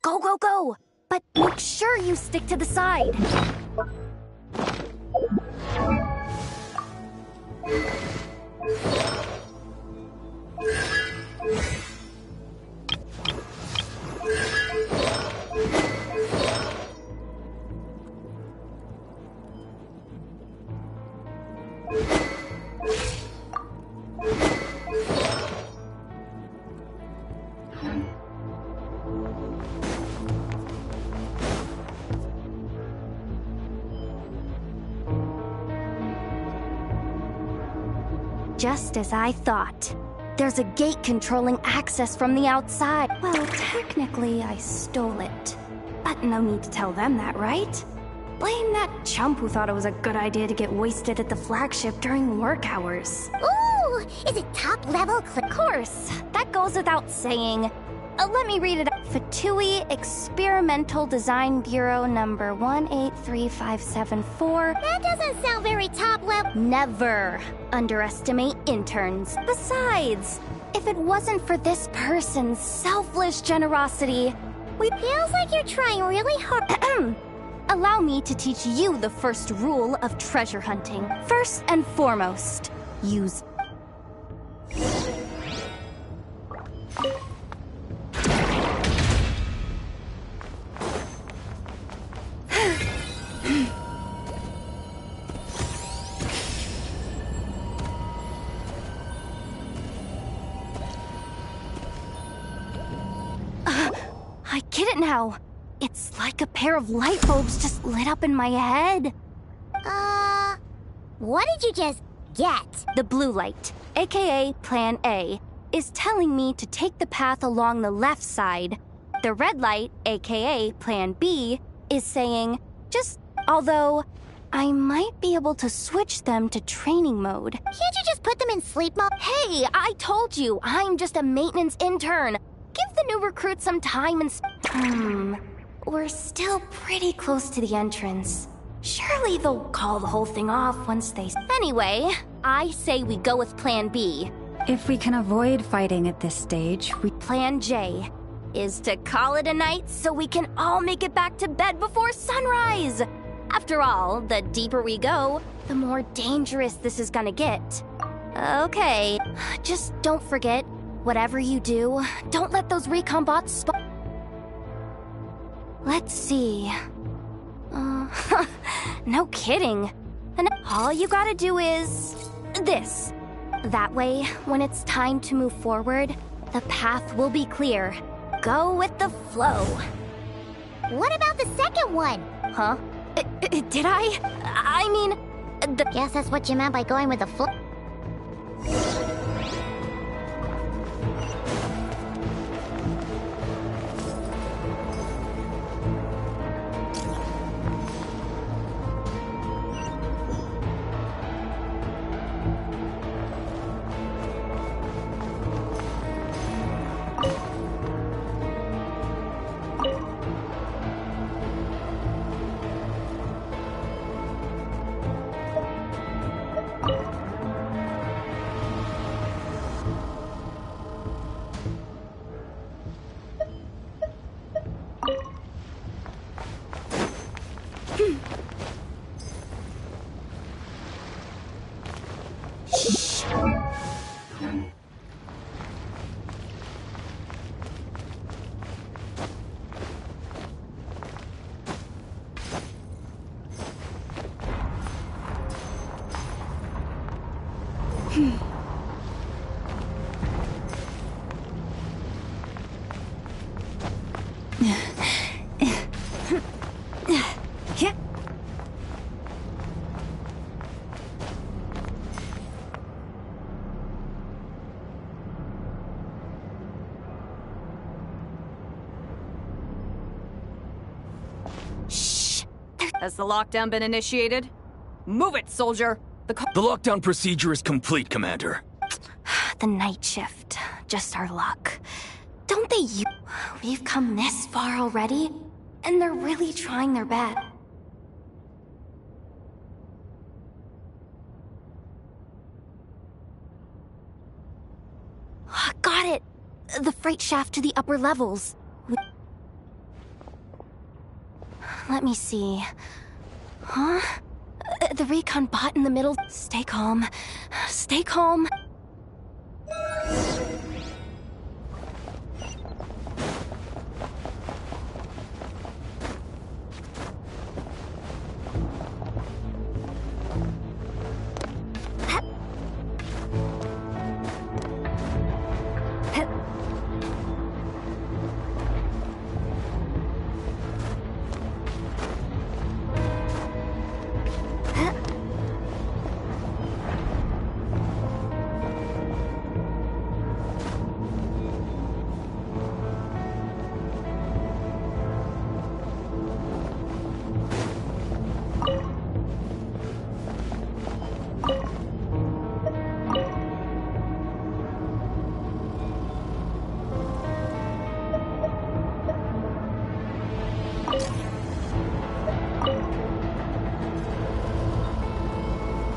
Go, go, go! But make sure you stick to the side. Just as I thought. There's a gate controlling access from the outside. Well, technically, I stole it. But no need to tell them that, right? Blame that chump who thought it was a good idea to get wasted at the flagship during work hours. Ooh! Is it top-level? Of course. That goes without saying. Let me read it out. Fatui Experimental Design Bureau number 183574. That doesn't sound very top-level. Never underestimate interns. Besides, if it wasn't for this person's selfless generosity, Feels like you're trying really hard. Allow me to teach you the first rule of treasure hunting. First and foremost, use... I get it now. It's like a pair of light bulbs just lit up in my head. What did you just get? The blue light, aka Plan A, is telling me to take the path along the left side. The red light, aka Plan B, is saying, although I might be able to switch them to training mode. Can't you just put them in sleep mode? Hey, I told you, I'm just a maintenance intern. Give the new recruits some time and we're still pretty close to the entrance. Surely they'll call the whole thing off once they... Anyway, I say we go with Plan B. If we can avoid fighting at this stage, Plan J is to call it a night so we can all make it back to bed before sunrise. After all, the deeper we go, the more dangerous this is gonna get. Okay, just don't forget, whatever you do, don't let those recon bots Let's see. No kidding. And all you gotta do is... this. That way, when it's time to move forward, the path will be clear. Go with the flow. What about the second one? Huh? Did I mean... Guess that's what you meant by going with the flow. Has the lockdown been initiated? Move it, soldier! The lockdown procedure is complete, Commander. The night shift. Just our luck. Don't they We've come this far already, and they're really trying their best. Got it! The freight shaft to the upper levels. Let me see. Huh? The recon bot in the middle. Stay calm. Stay calm.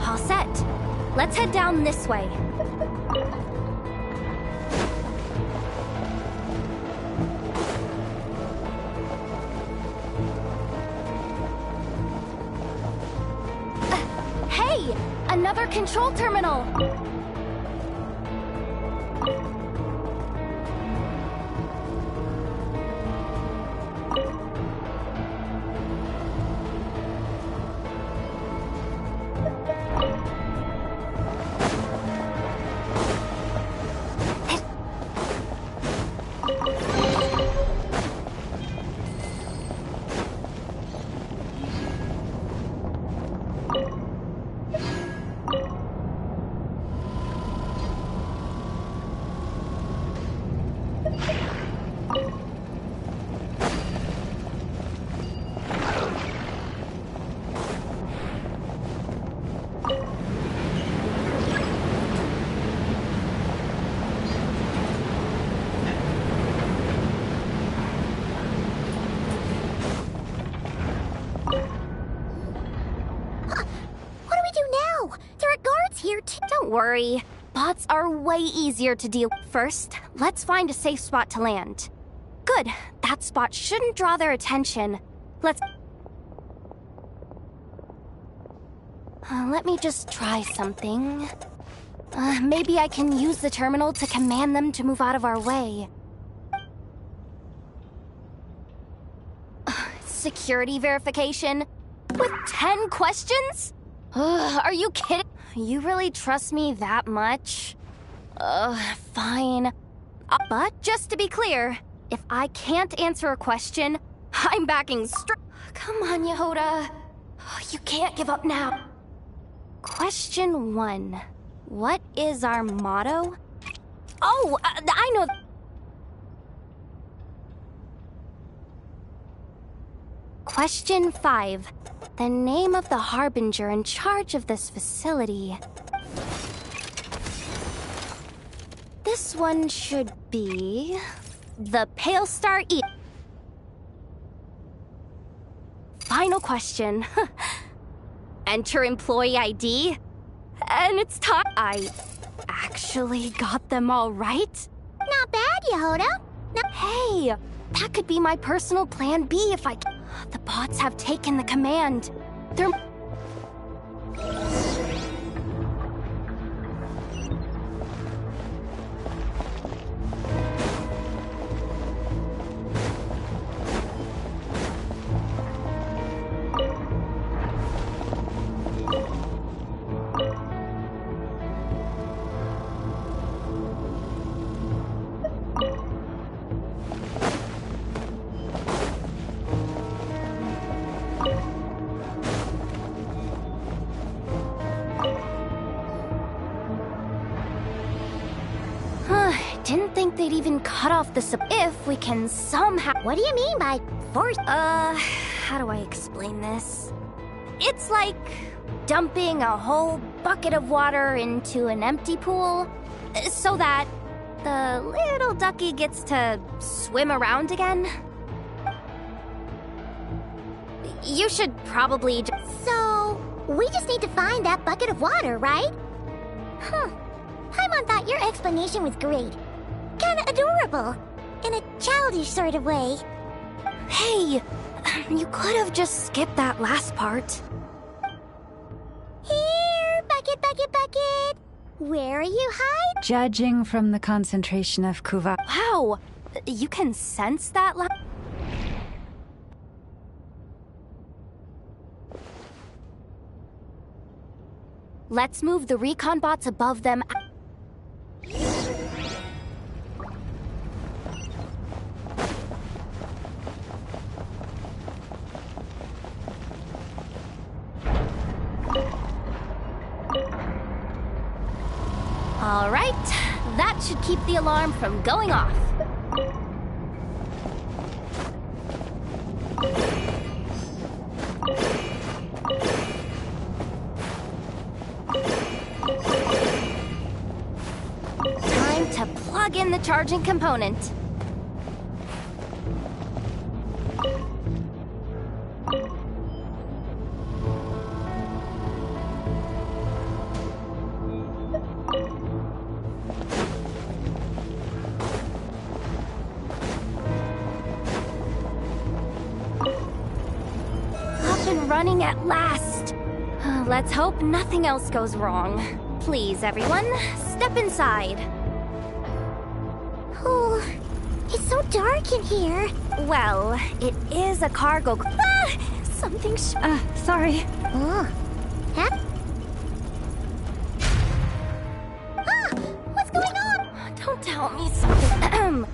All set. Let's head down this way. Hey! Another control terminal! Don't worry. Bots are way easier to deal with. First, let's find a safe spot to land. Good. That spot shouldn't draw their attention. Let's... let me just try something. Maybe I can use the terminal to command them to move out of our way. Security verification? With 10 questions? Are you kidding? You really trust me that much? Fine. But just to be clear, if I can't answer a question, I'm backing straight. Come on, Yehoda. You can't give up now. Question 1. What is our motto? Oh, I know. Question 5. The name of the harbinger in charge of this facility. This one should be... the Pale Star E. Final question. Enter employee ID. And it's time. I actually got them all right? Not bad, Yehoda. Hey, that could be my personal plan B if I... The bots have taken the command. They're... Didn't think they'd even cut off the if we can somehow... What do you mean by force? How do I explain this? It's like dumping a whole bucket of water into an empty pool so that the little ducky gets to swim around again. You should probably So, we just need to find that bucket of water, right? Huh. Paimon thought your explanation was great. Kinda adorable. In a childish sort of way. Hey, you could have just skipped that last part. Here, bucket, bucket, bucket. Where are you hiding? Judging from the concentration of Kuva. Wow, you can sense that Let's move the recon bots above them. All right, that should keep the alarm from going off. Time to plug in the charging component. Running at last. Let's hope nothing else goes wrong. Please, everyone, step inside. Oh, it's so dark in here. Well, it is a cargo... Ah! Something sorry. Oh. Huh? Ah! What's going on? Don't tell me something.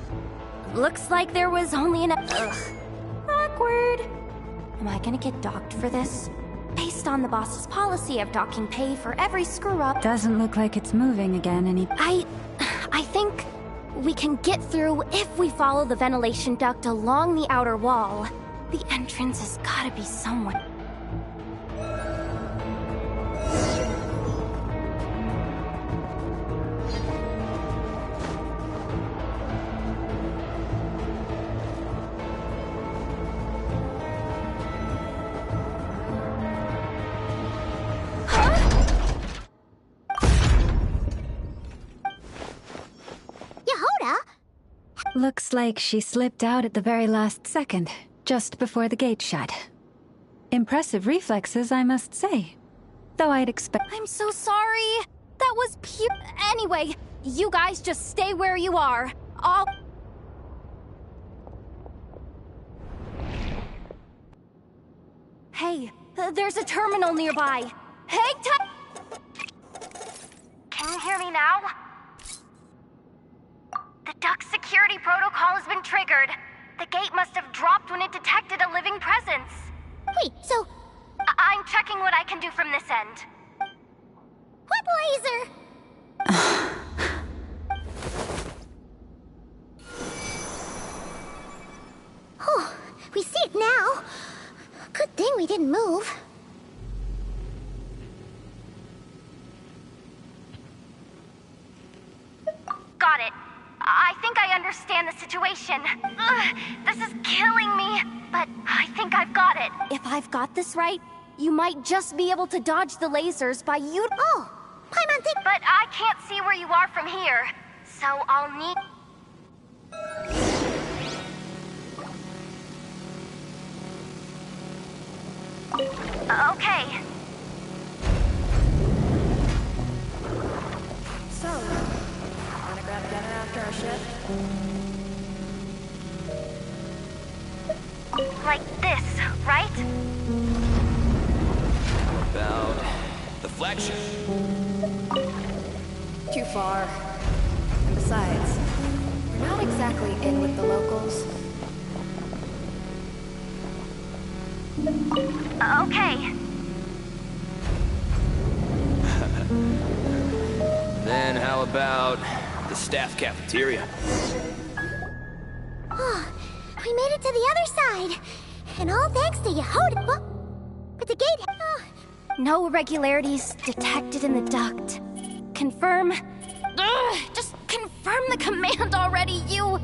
Looks like there was only an... Awkward. Am I gonna get docked for this? Based on the boss's policy of docking pay for every screw-up... Doesn't look like it's moving again any... I think we can get through if we follow the ventilation duct along the outer wall. The entrance has gotta be somewhere. Looks like she slipped out at the very last second, just before the gate shut. Impressive reflexes, I must say. Though I'd expect— I'm so sorry. That was pure— Anyway, you guys just stay where you are. I'll— Hey, there's a terminal nearby. Hang tight! Can you hear me now? The duck security protocol has been triggered. The gate must have dropped when it detected a living presence. Wait, so... I'm checking what I can do from this end. What laser? Oh, we see it now. Good thing we didn't move. Got it. I think I understand the situation. Ugh, this is killing me, but I think I've got it. If I've got this right, you might just be able to dodge the lasers by you— Oh, Paimon think— But I can't see where you are from here, so I'll need— Okay. So, wanna grab dinner after our shift? Like this, right? About the flagship. Too far. And besides, we're not exactly in with the locals. Okay. Then how about the staff cafeteria? Oh, we made it to the other side. And all thanks to Yehoda. But the gate... Oh. No irregularities detected in the duct. Confirm. Ugh, just confirm the command already, you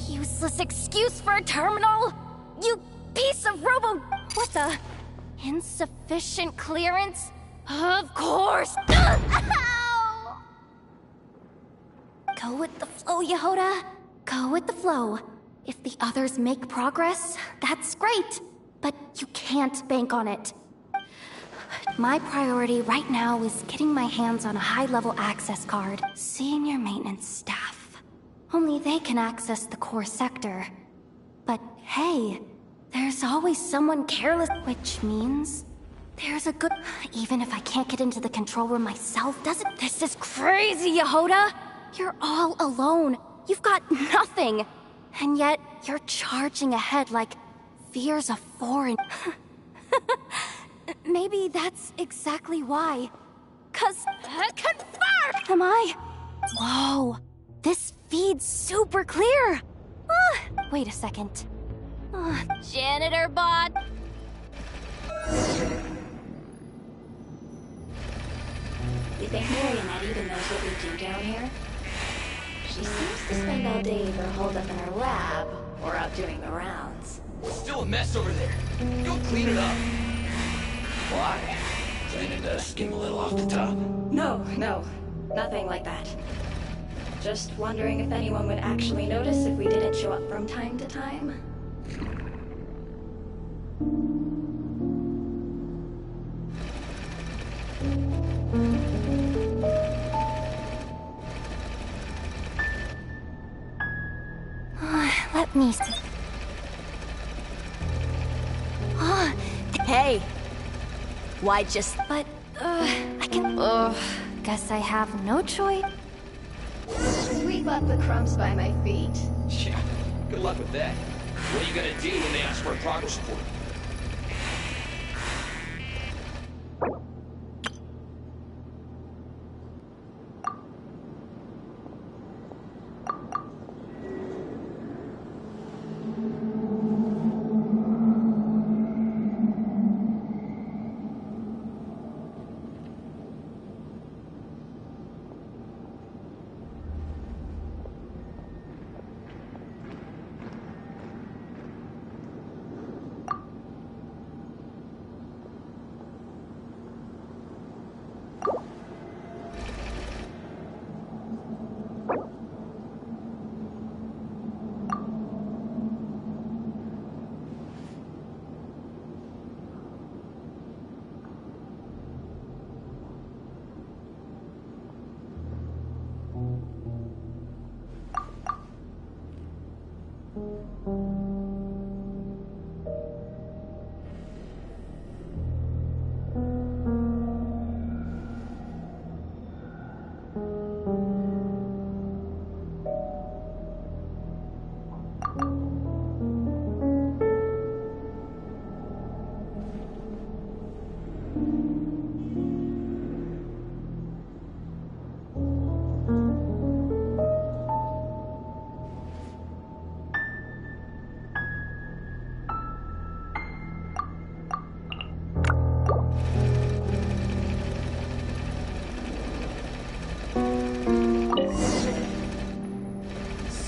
useless excuse for a terminal. You piece of robo... What the? Insufficient clearance? Of course. Ow! Go with the flow, Yehoda. Go with the flow. If the others make progress, that's great. But you can't bank on it. My priority right now is getting my hands on a high-level access card. Senior maintenance staff. Only they can access the core sector. But hey, there's always someone careless, which means there's a good... Even if I can't get into the control room myself, doesn't... This is crazy, Yehoda! You're all alone. You've got nothing. And yet, you're charging ahead like fear's a foreign... Maybe that's exactly why. 'Cause... confirmed! Am I? Whoa. This feed's super clear. Wait a second. Janitor bot. You think Marionette even knows what we do down here? She seems to spend all day either holed up in her lab or out doing the rounds. Still a mess over there. Go clean it up. Why? Planning to skim a little off the top? No, nothing like that. Just wondering if anyone would actually notice if we didn't show up from time to time. Let me see. Hey! Why just... But, I can... guess I have no choice. Sweep up the crumbs by my feet. Yeah, good luck with that. What are you gonna do when they ask for a progress report?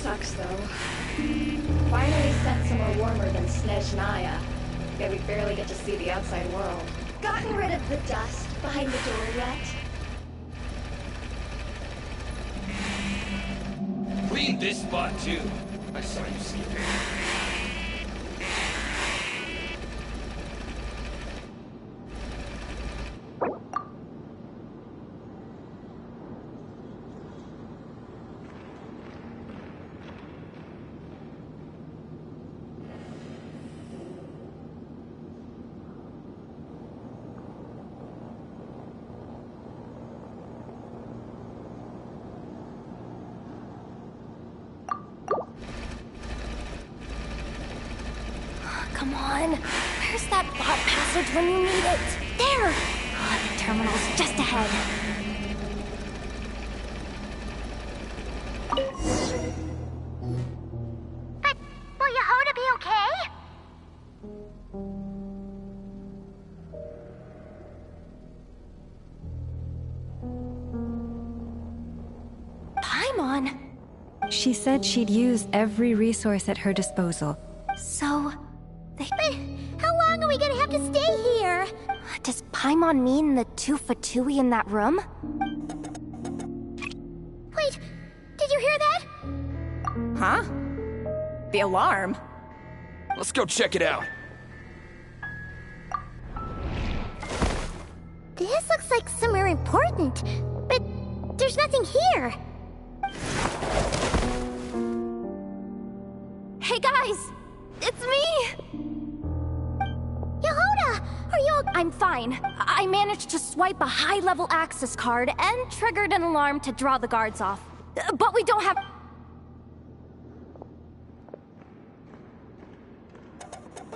Sucks though. Finally sent somewhere warmer than Snezhnaya. Yet we barely get to see the outside world. Gotten rid of the dust behind the door yet? Clean this spot too. I saw you skipping. Come on. Where's that bot passage when you need it? There! Oh, the terminal's just ahead. But will Yehoda be okay? Paimon? She said she'd use every resource at her disposal. So... But how long are we gonna have to stay here? Does Paimon mean the two Fatui in that room? Wait, did you hear that? Huh? The alarm? Let's go check it out. This looks like somewhere important, but there's nothing here. Hey guys! It's me! Yehoda! Are you I'm fine. I managed to swipe a high-level access card and triggered an alarm to draw the guards off. But we don't have...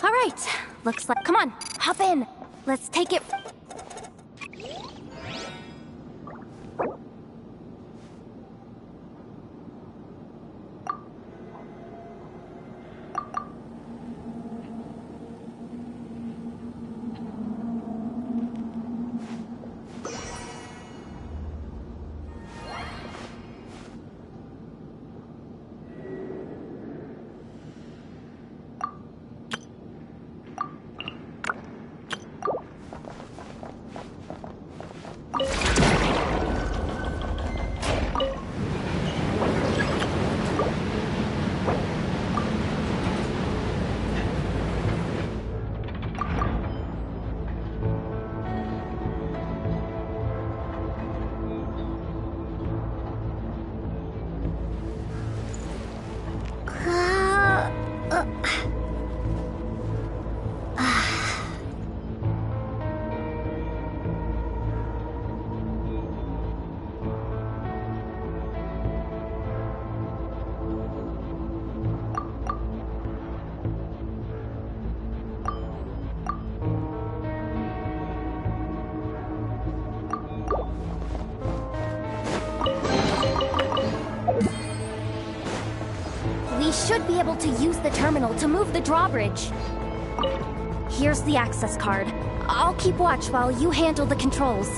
Alright, looks like... Come on, hop in. Let's take it... We should be able to use the terminal to move the drawbridge. Here's the access card. I'll keep watch while you handle the controls.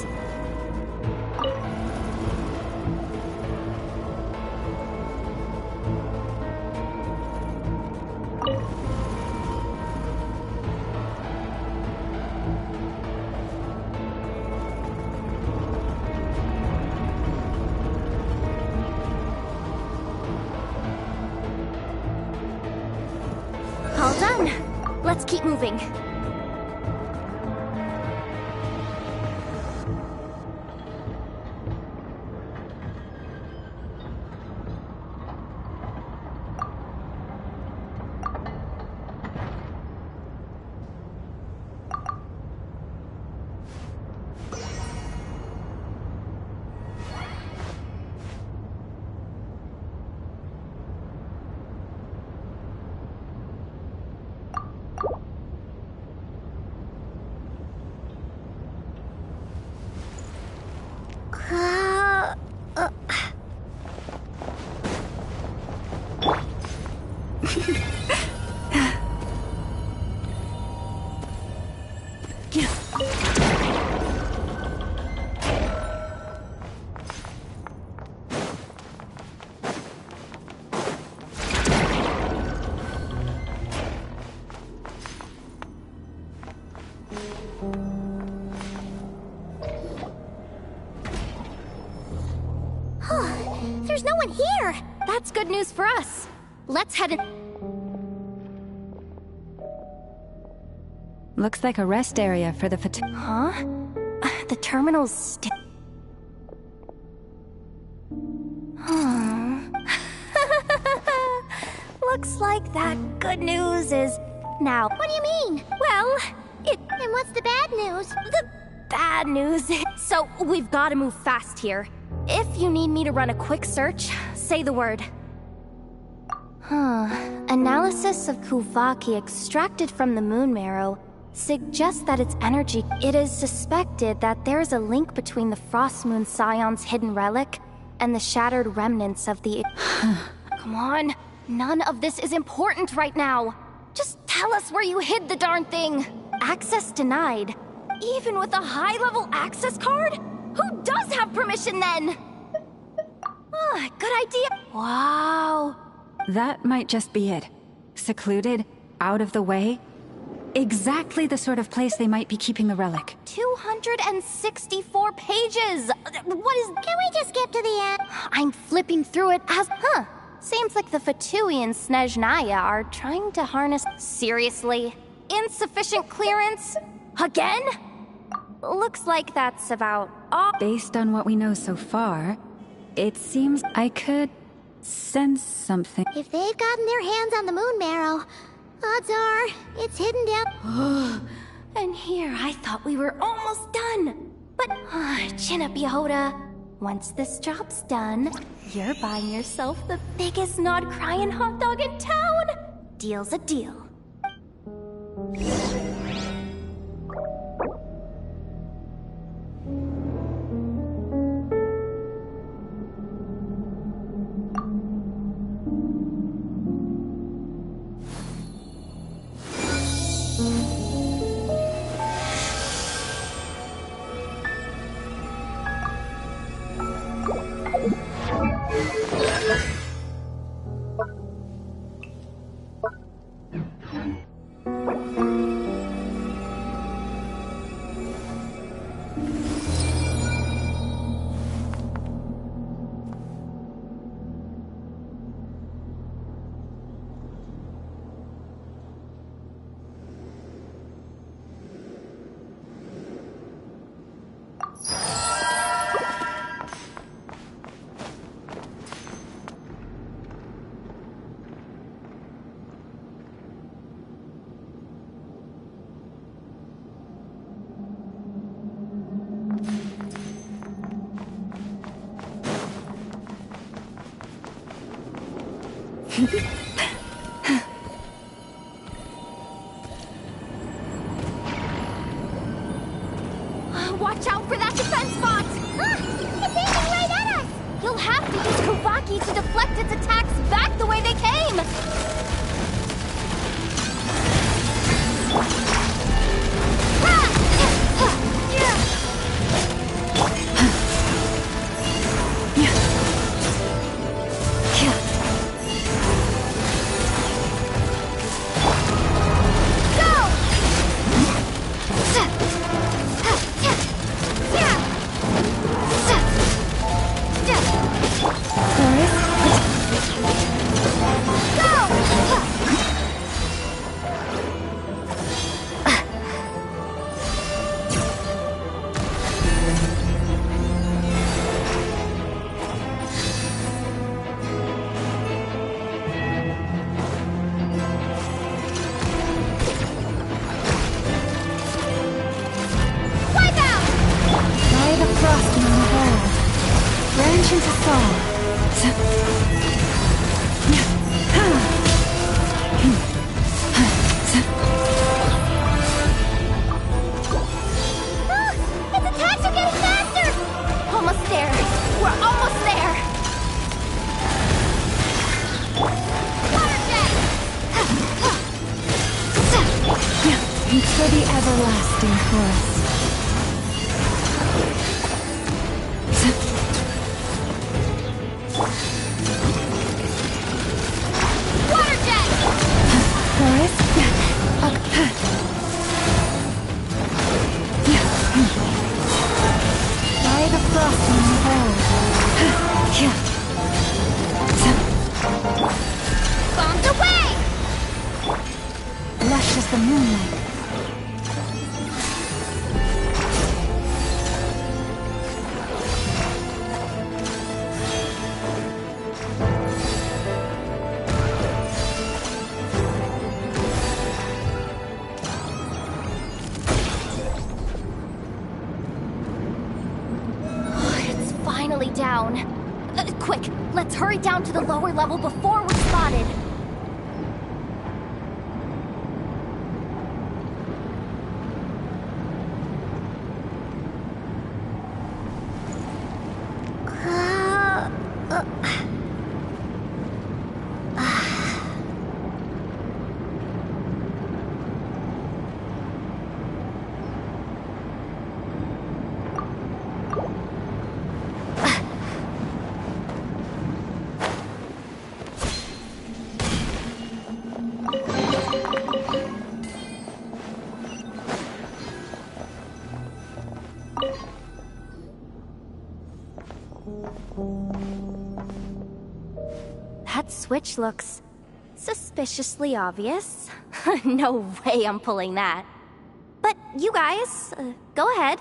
All done. Let's keep moving. There's no one here! That's good news for us. Let's head in. Looks like a rest area for the Huh? The terminal's Looks like that good news is now. What do you mean? Well, And what's the bad news? The bad news is... So, we've gotta move fast here. If you need me to run a quick search, say the word. Analysis of Kuvaki extracted from the moon marrow suggests that its energy... It is suspected that there is a link between the Frost Moon Scion's hidden relic and the shattered remnants of the... Come on, none of this is important right now. Just tell us where you hid the darn thing. Access denied. Even with a high-level access card? Who does have permission then? Good idea. Wow. That might just be it. Secluded, out of the way. Exactly the sort of place they might be keeping the relic. 264 pages! What is... Can we just skip to the end? I'm flipping through it as... Seems like the Fatui and Snezhnaya are trying to harness... Seriously? Insufficient clearance? Again? Looks like that's about all... Based on what we know so far, it seems I could sense something. If they've gotten their hands on the moon marrow, odds are it's hidden down... And here I thought we were almost done. But, chin up, Yehoda. Once this job's done, you're buying yourself the biggest nod-crying hot dog in town. Deal's a deal. Watch out for that defense bot! It's aiming right at us! You'll have to use Kuvaki to deflect its attacks back the way they came! and for the everlasting forest. Water jet! Forest. By the blossom hole. Bombs away! Lush as the moonlight. It's finally down. Quick, let's hurry down to the lower level before we're spotted. That switch looks suspiciously obvious. No way I'm pulling that. But you guys, go ahead.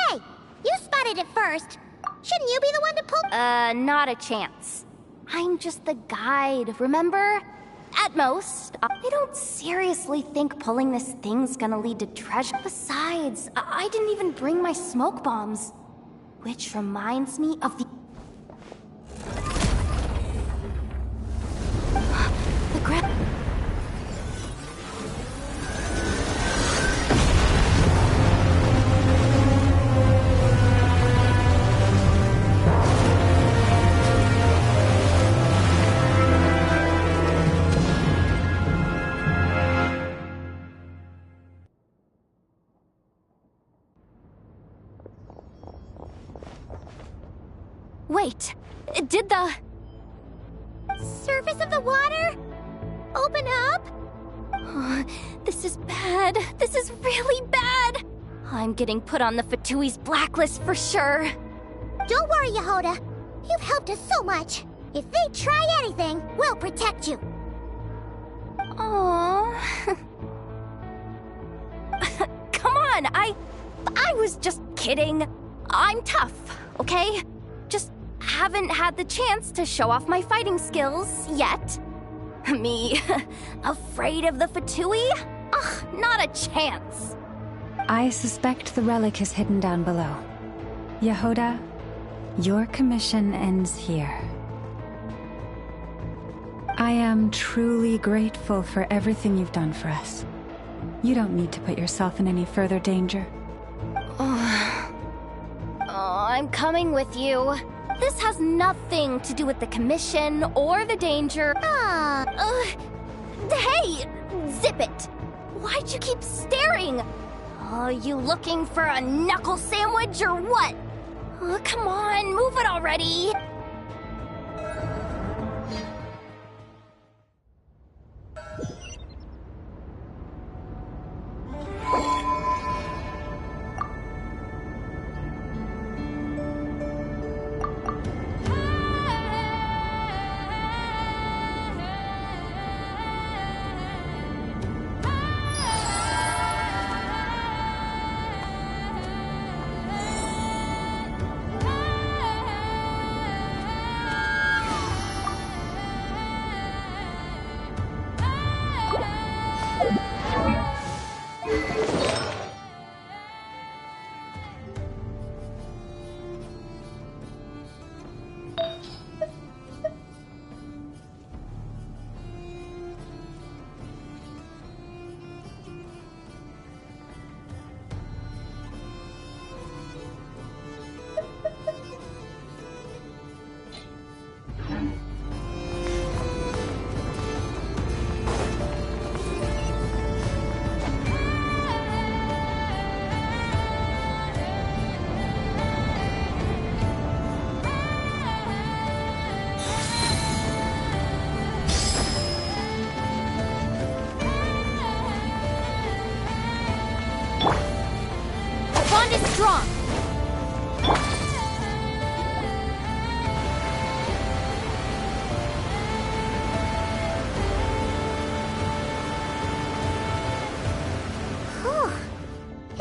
Hey, you spotted it first. Shouldn't you be the one to pull? Not a chance. I'm just the guide, remember? At most, I don't seriously think pulling this thing's gonna lead to treasure. Besides, I didn't even bring my smoke bombs. Which reminds me of the... The gra- Wait, did the... Surface of the water? Open up? This is bad. This is really bad. I'm getting put on the Fatui's blacklist for sure. Don't worry, Yehoda. You've helped us so much. If they try anything, we'll protect you. Aww. Come on, I was just kidding. I'm tough, okay? Just haven't had the chance to show off my fighting skills yet. Me, afraid of the Fatui? Ugh, not a chance. I suspect the relic is hidden down below. Yehoda, your commission ends here. I am truly grateful for everything you've done for us. You don't need to put yourself in any further danger. I'm coming with you. This has nothing to do with the commission or the danger. Hey, zip it. Why'd you keep staring? Are you looking for a knuckle sandwich or what? Come on, move it already.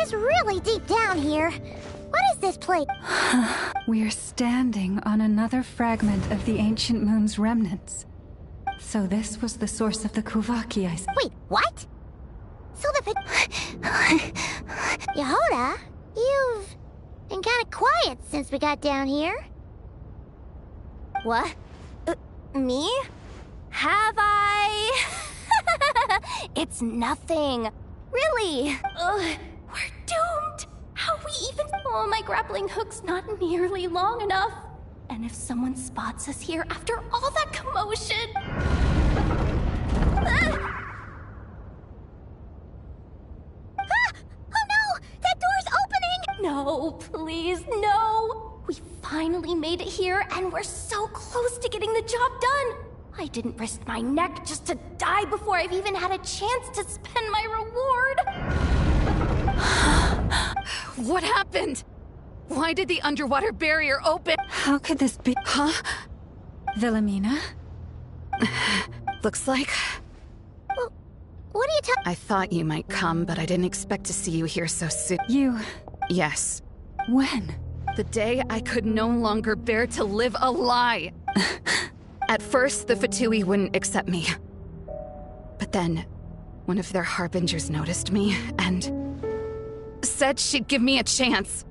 is really deep down here. What is this place? We're standing on another fragment of the ancient moon's remnants. So this was the source of the Kuvaki I... Wait, what? So the Yehoda, you've been kind of quiet since we got down here. What? Me? Have I? It's nothing. Really. We're doomed. How we even... Oh, my grappling hook's not nearly long enough. And if someone spots us here after all that commotion... Oh no! That door's opening! No, please, no! We finally made it here, and we're so close to getting the job done! I didn't risk my neck just to die before I've even had a chance to spend my reward! What happened? Why did the underwater barrier open? How could this be? Huh? Wilhelmina? Looks like... Well, what are you talking... I thought you might come, but I didn't expect to see you here so soon. You... Yes. When? The day I could no longer bear to live a lie. At first, the Fatui wouldn't accept me. But then, one of their harbingers noticed me, and... said she'd give me a chance.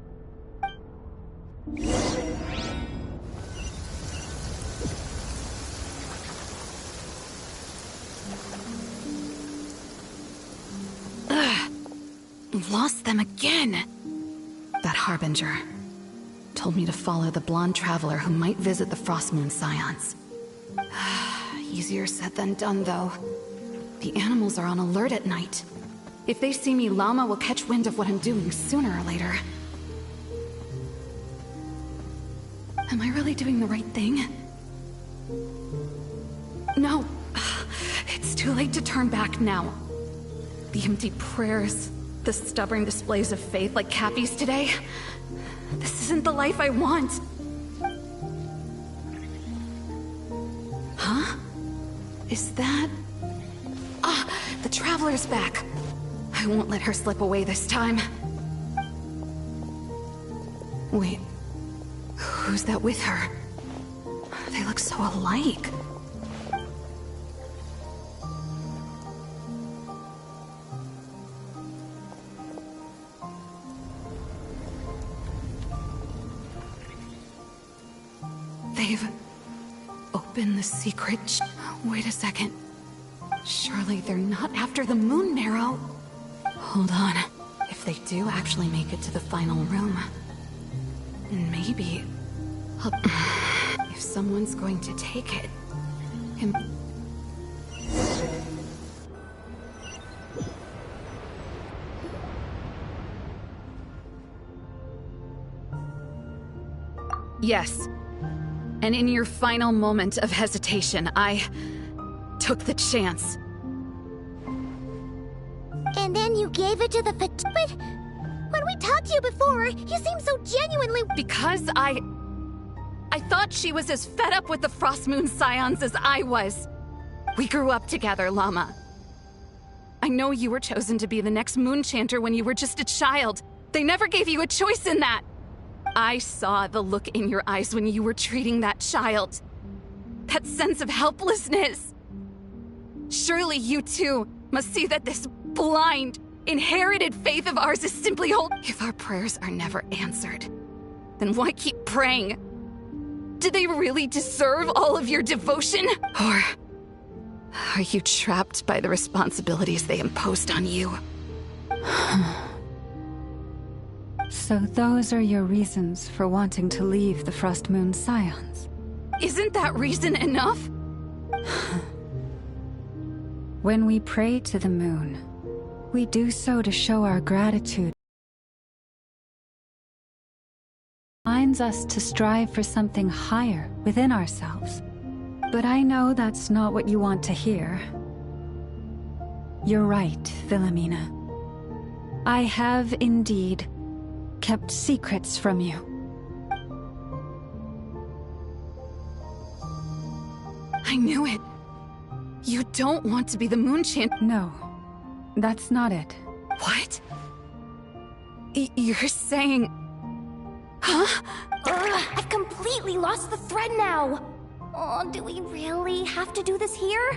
Ugh. Lost them again. That harbinger told me to follow the blonde traveler who might visit the Frost Moon Scions. Easier said than done, though. The animals are on alert at night. If they see me, Llama will catch wind of what I'm doing sooner or later. Am I really doing the right thing? No. It's too late to turn back now. The empty prayers, the stubborn displays of faith like Cappy's today. This isn't the life I want. Huh? Is that... Ah, the Traveler's back. I won't let her slip away this time. Wait, who's that with her? They look so alike. They've opened the secret Wait a second. Surely they're not after the moon marrow. Hold on. If they do actually make it to the final room, then maybe... if someone's going to take it... Yes. And in your final moment of hesitation, I took the chance. And then you gave it to the But when we talked to you before, you seemed so genuinely... Because I thought she was as fed up with the Frost Moon Scions as I was. We grew up together, Llama. I know you were chosen to be the next Moon Chanter when you were just a child. They never gave you a choice in that. I saw the look in your eyes when you were treating that child. That sense of helplessness. Surely you too must see that this blind, inherited faith of ours is simply If our prayers are never answered, then why keep praying? Do they really deserve all of your devotion? Or are you trapped by the responsibilities they imposed on you? So those are your reasons for wanting to leave the Frost Moon Scions? Isn't that reason enough? When we pray to the moon, we do so to show our gratitude. It reminds us to strive for something higher within ourselves. But I know that's not what you want to hear. You're right, Wilhelmina. I have indeed kept secrets from you. I knew it. You don't want to be the Moon Chanter. No, that's not it. What? You're saying... Huh? I've completely lost the thread now. Oh, do we really have to do this here?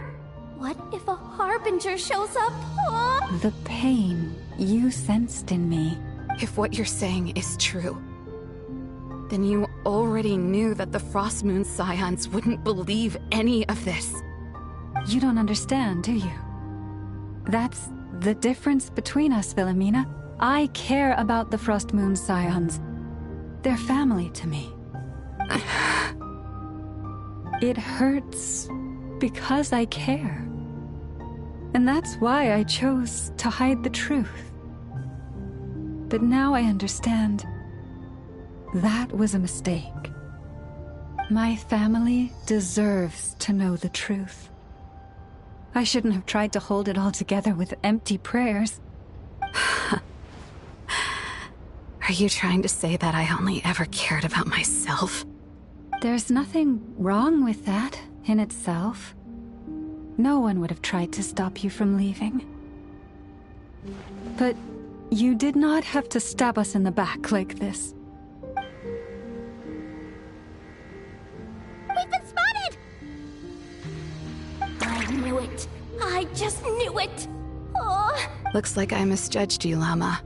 What if a harbinger shows up? Oh. The pain you sensed in me. If what you're saying is true, then you already knew that the Frost Moon Scions wouldn't believe any of this. You don't understand, do you? That's the difference between us, Wilhelmina. I care about the Frost Moon Scions. They're family to me. It hurts because I care. And that's why I chose to hide the truth. But now I understand. That was a mistake. My family deserves to know the truth. I shouldn't have tried to hold it all together with empty prayers. Are you trying to say that I only ever cared about myself? There's nothing wrong with that in itself. No one would have tried to stop you from leaving. But you did not have to stab us in the back like this. We've been spotted! I knew it. I just knew it. Oh. Looks like I misjudged you, Llama.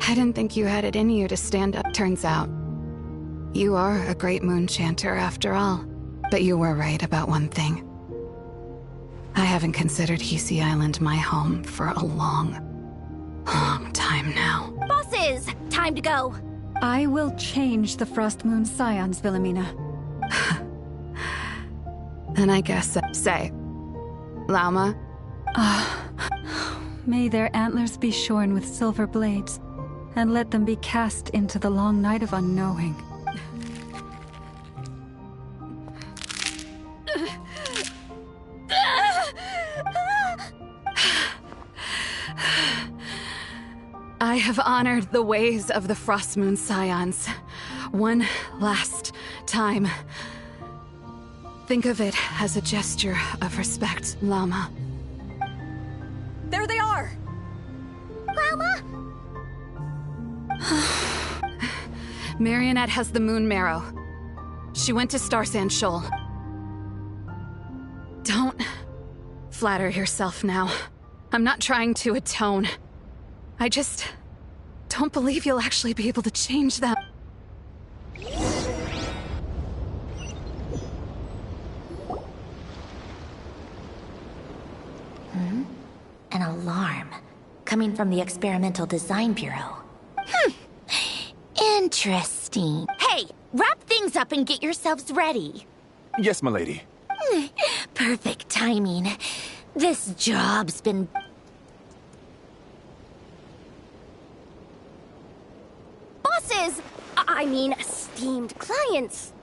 I didn't think you had it in you to stand up. Turns out, you are a great moon chanter after all. But you were right about one thing. I haven't considered Hisi Island my home for a long time now. Bosses! Time to go. I will change the Frost Moon Scions, Wilhelmina. Then I guess say, Llama? May their antlers be shorn with silver blades, and let them be cast into the long night of unknowing. I have honored the ways of the Frost Moon Scions one last time. Think of it as a gesture of respect, Llama. There they are! Llama? Marionette has the moon marrow. She went to Star Sand Shoal. Don't flatter yourself now. I'm not trying to atone. I just don't believe you'll actually be able to change them. An alarm coming from the Experimental Design Bureau. Interesting. Hey, wrap things up and get yourselves ready. Yes, m'lady. Perfect timing. This job's been... Bosses! I mean, esteemed clients.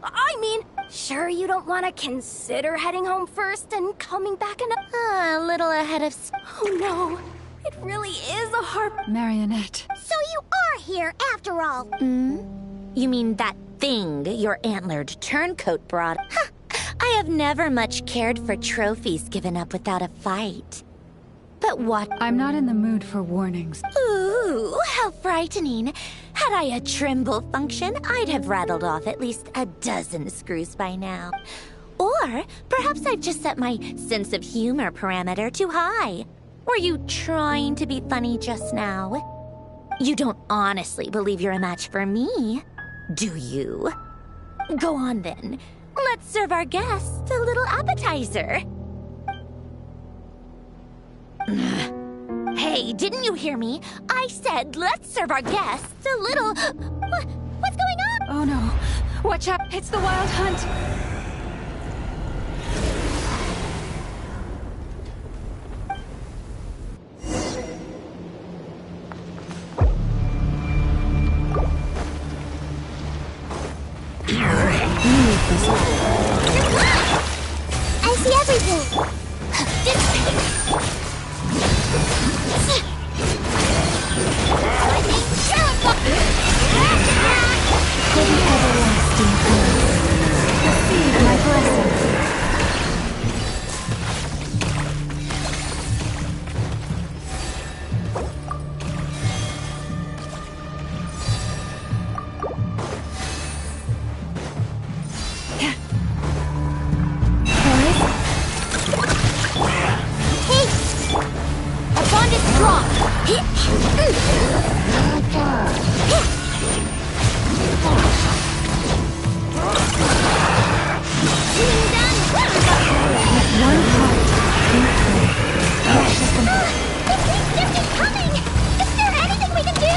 Sure you don't want to consider heading home first and coming back a little ahead of... Oh no, it really is a harp... Marionette. So you are here after all. You mean that thing your antlered turncoat brought? I have never much cared for trophies given up without a fight. But what? I'm not in the mood for warnings. Ooh, how frightening. Had I a Trimble function, I'd have rattled off at least a dozen screws by now. Or perhaps I've just set my sense of humor parameter too high. Were you trying to be funny just now? You don't honestly believe you're a match for me, do you? Go on then. Let's serve our guests a little appetizer. Hey, didn't you hear me? I said let's serve our guests a little... What's going on? Oh no. Watch out, it's the Wild Hunt! I see everything. For the everlasting good. The strong! One heart, The big shift is coming! Is there anything we can do?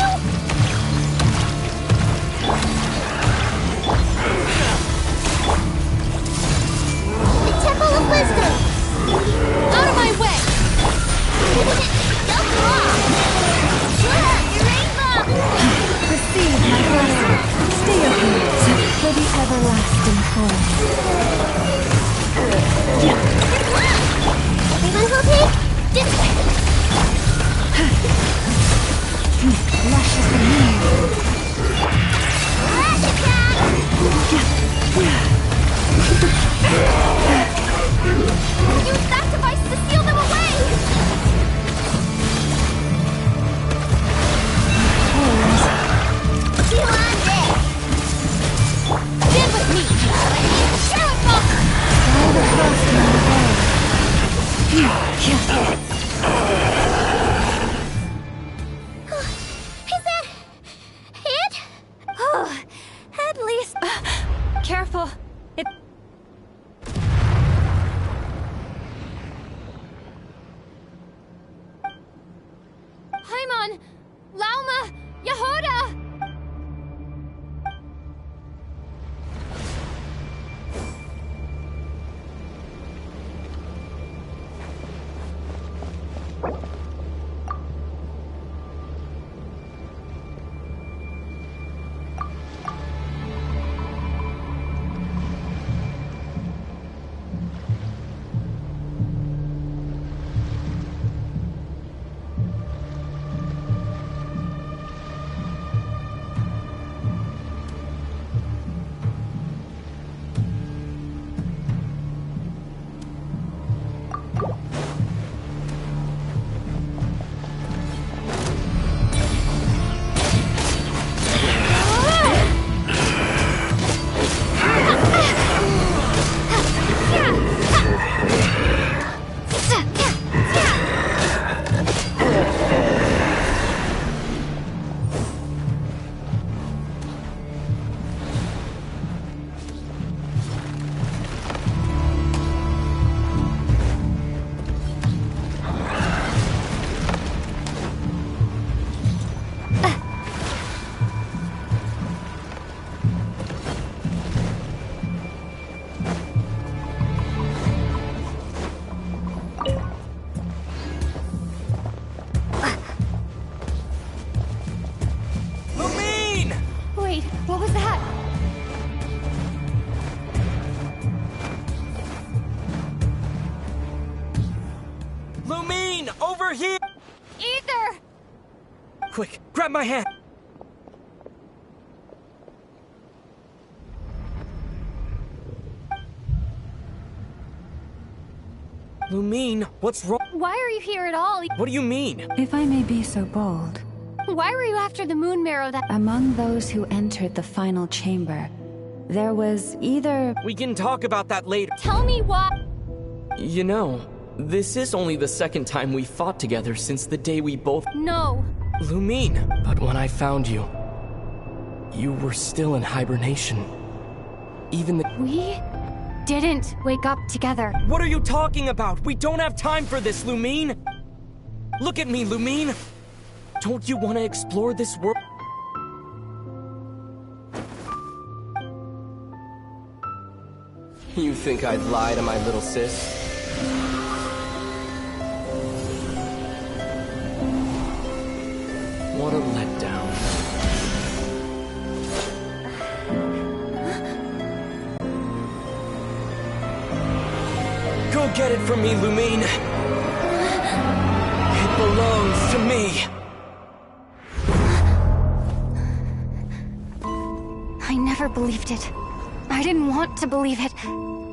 The Temple of Wisdom! Out of my way! Don't fall! receive my blessing. Stay here for the everlasting forest. Everyone will take this way! Luscious and near. Flash attack! Use that device to seal them away! Chew on this! Stand with me! Share with us! Guide across my way. Is that it? Oh, at least... Careful. It... Paimon! Lauma! Yehuda! Wait, what was that? Lumine, over here! Ether! Quick, grab my hand! Lumine, what's wrong? Why are you here at all? What do you mean? If I may be so bold, Why were you after the moon marrow that— among those who entered the final chamber, there was either— We can talk about that later. Tell me why— You know, this is only the second time we fought together since the day we both— No. Lumine, but when I found you, you were still in hibernation. Even the— We didn't wake up together. What are you talking about? We don't have time for this, Lumine! Look at me, Lumine! Don't you want to explore this world? You think I'd lie to my little sis? What a letdown. Go get it from me, Lumine. It belongs to me. I never believed it. I didn't want to believe it.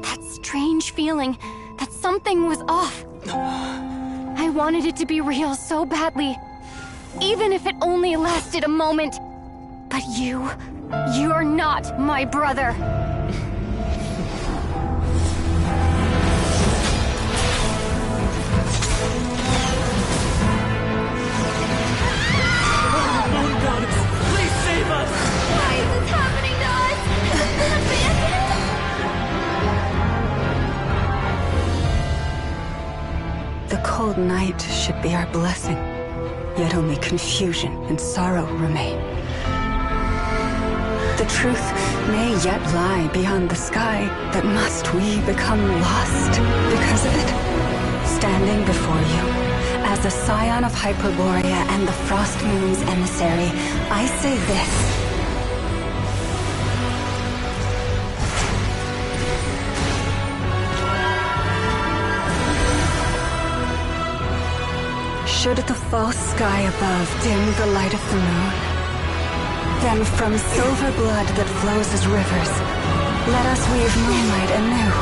That strange feeling that something was off. I wanted it to be real so badly. Even if it only lasted a moment. But you're not my brother. The cold night should be our blessing, yet only confusion and sorrow remain. The truth may yet lie beyond the sky, but must we become lost because of it? Standing before you, as a scion of Hyperborea and the Frost Moon's emissary, I say this. Should the false sky above dim the light of the moon, then from silver blood that flows as rivers, let us weave moonlight anew.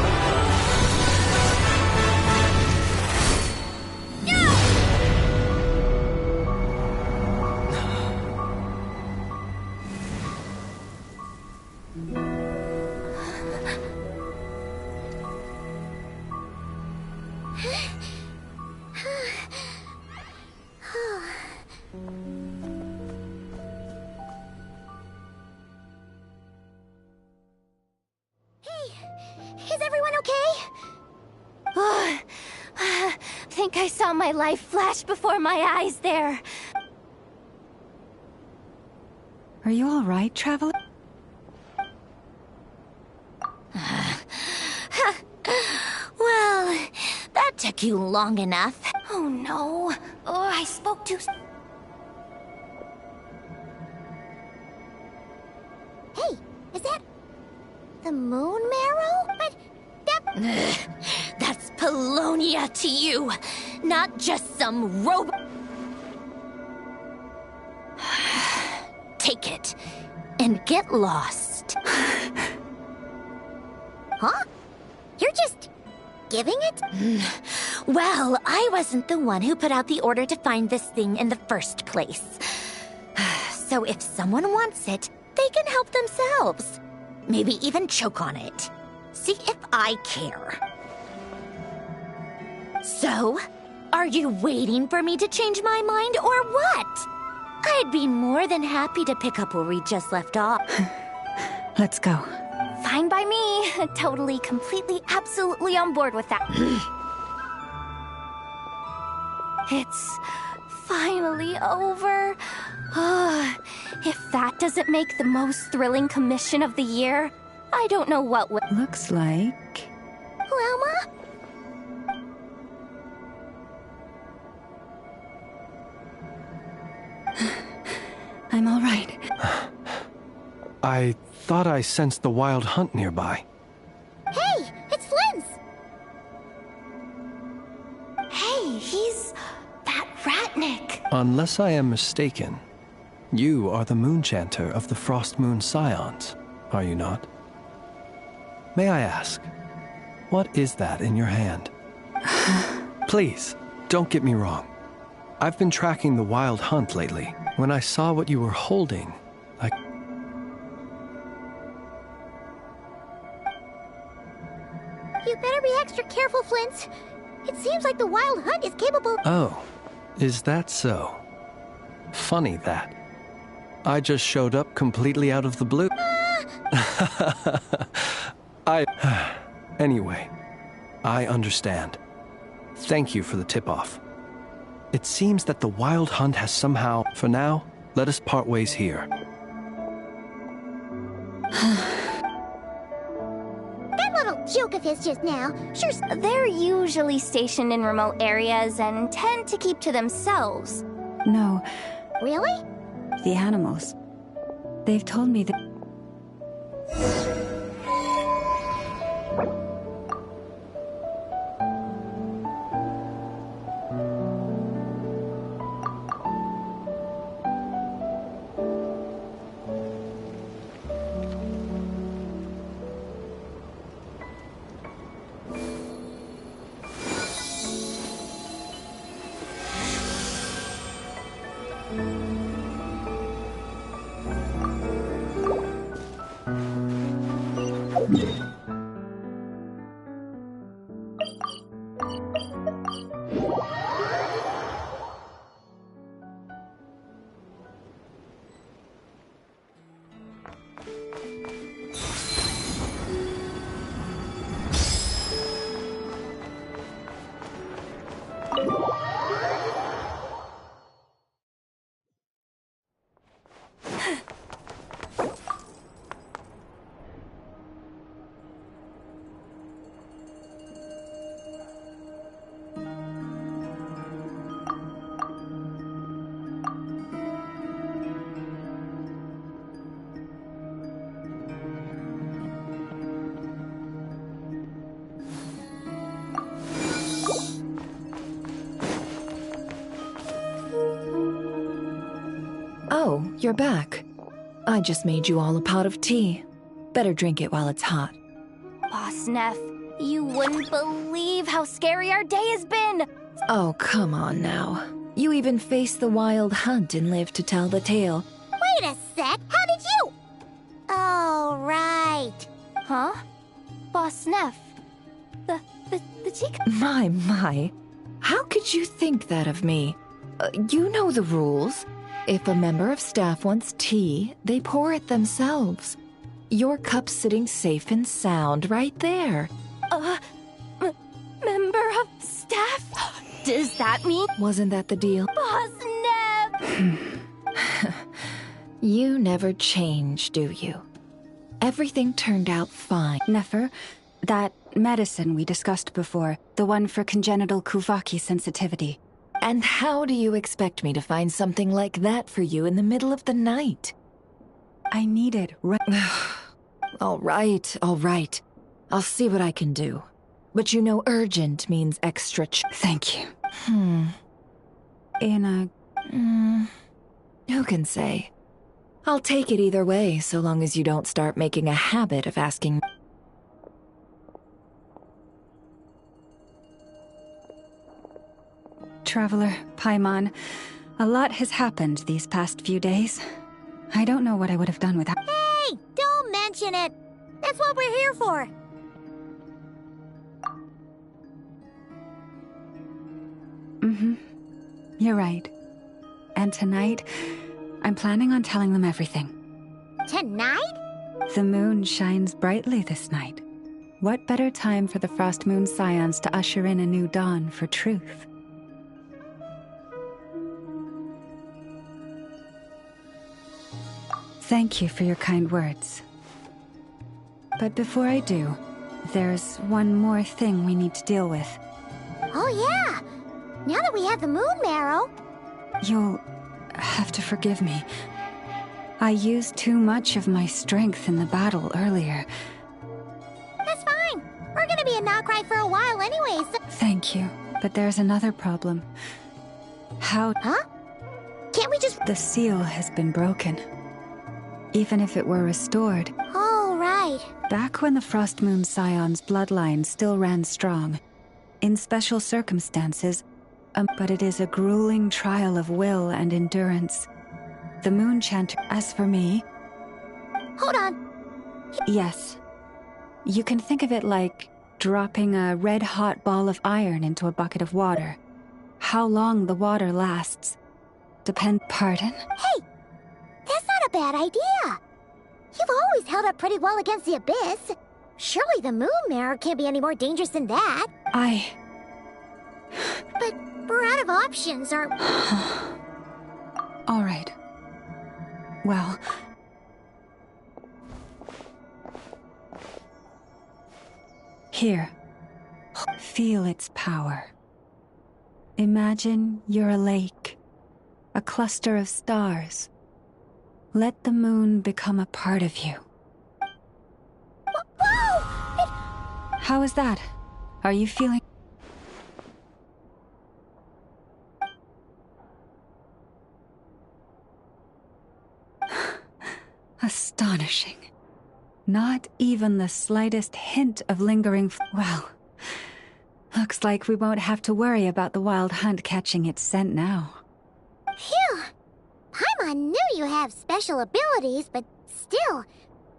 Is everyone okay? Think I saw my life flash before my eyes there. Are you all right, traveler? Well, that took you long enough. Oh no. Oh, I spoke too... Hey, is that... the moon marrow? But that... That's Polonia to you, not just some robot. Take it, and get lost. Huh? You're just... giving it? Well, I wasn't the one who put out the order to find this thing in the first place. So if someone wants it, they can help themselves. Maybe even choke on it. See if I care. So, are you waiting for me to change my mind or what? I'd be more than happy to pick up where we just left off. Let's go. Fine by me. Totally, completely, absolutely on board with that. It's finally over. If that doesn't make the most thrilling commission of the year, I don't know what would. Looks like... Lelma? I'm all right. I thought I sensed the wild hunt nearby. Hey, it's Flint's! Hey, he's... that Ratnik. Unless I am mistaken, you are the Moonchanter of the Frost Moon Scions, are you not? May I ask, what is that in your hand? Please, don't get me wrong. I've been tracking the wild hunt lately. When I saw what you were holding, I... You better be extra careful, Flint. It seems like the wild hunt is capable... Oh, is that so? Funny that. I just showed up completely out of the blue. Anyway, I understand. Thank you for the tip-off. It seems that the wild hunt has somehow... For now, let us part ways here. That little joke of his just now, sure... They're usually stationed in remote areas and tend to keep to themselves. No. Really? The animals. They've told me that... Oh, you're back. I just made you all a pot of tea. Better drink it while it's hot. Boss Neff, you wouldn't believe how scary our day has been! Oh, come on now. You even faced the wild hunt and lived to tell the tale. Wait a sec, how did you? Oh, right. Huh? Boss Neff, the tea... My. How could you think that of me? You know the rules. If a member of staff wants tea, they pour it themselves. Your cup's sitting safe and sound right there. Member of staff? Does that mean... Wasn't that the deal? Boss Neff! You never change, do you? Everything turned out fine. Nefer, that medicine we discussed before, the one for congenital Kuvaki sensitivity. And how do you expect me to find something like that for you in the middle of the night? I need it right... All right. I'll see what I can do. But you know urgent means extra Thank you. Who can say? I'll take it either way, so long as you don't start making a habit of asking... Traveler, Paimon, a lot has happened these past few days. I don't know what I would have done without... Hey, don't mention it. That's what we're here for. You're right. And tonight, I'm planning on telling them everything. Tonight? The moon shines brightly this night. What better time for the Frost Moon Scions to usher in a new dawn for truth? Thank you for your kind words. But before I do, there's one more thing we need to deal with. Oh yeah! Now that we have the moon marrow... You'll have to forgive me. I used too much of my strength in the battle earlier. That's fine. We're gonna be a Notcry for a while anyways. Thank you, but there's another problem. How... Huh? Can't we just... The seal has been broken. Even if it were restored. Oh, right. Back when the Frost Moon Scion's bloodline still ran strong, in special circumstances, but it is a grueling trial of will and endurance. The Moon Chanter... As for me... Hold on. Yes. You can think of it like dropping a red-hot ball of iron into a bucket of water. How long the water lasts depends... Pardon? Hey! That's not a bad idea. You've always held up pretty well against the abyss. Surely the moon mirror can't be any more dangerous than that. But we're out of options, aren't we? All right. Well... Here. Feel its power. Imagine you're a lake, a cluster of stars. Let the moon become a part of you. Whoa! How is that? Are you feeling... Astonishing. Not even the slightest hint of lingering... Well, looks like we won't have to worry about the wild hunt catching its scent now. Phew! Paimon knew you have special abilities, but still,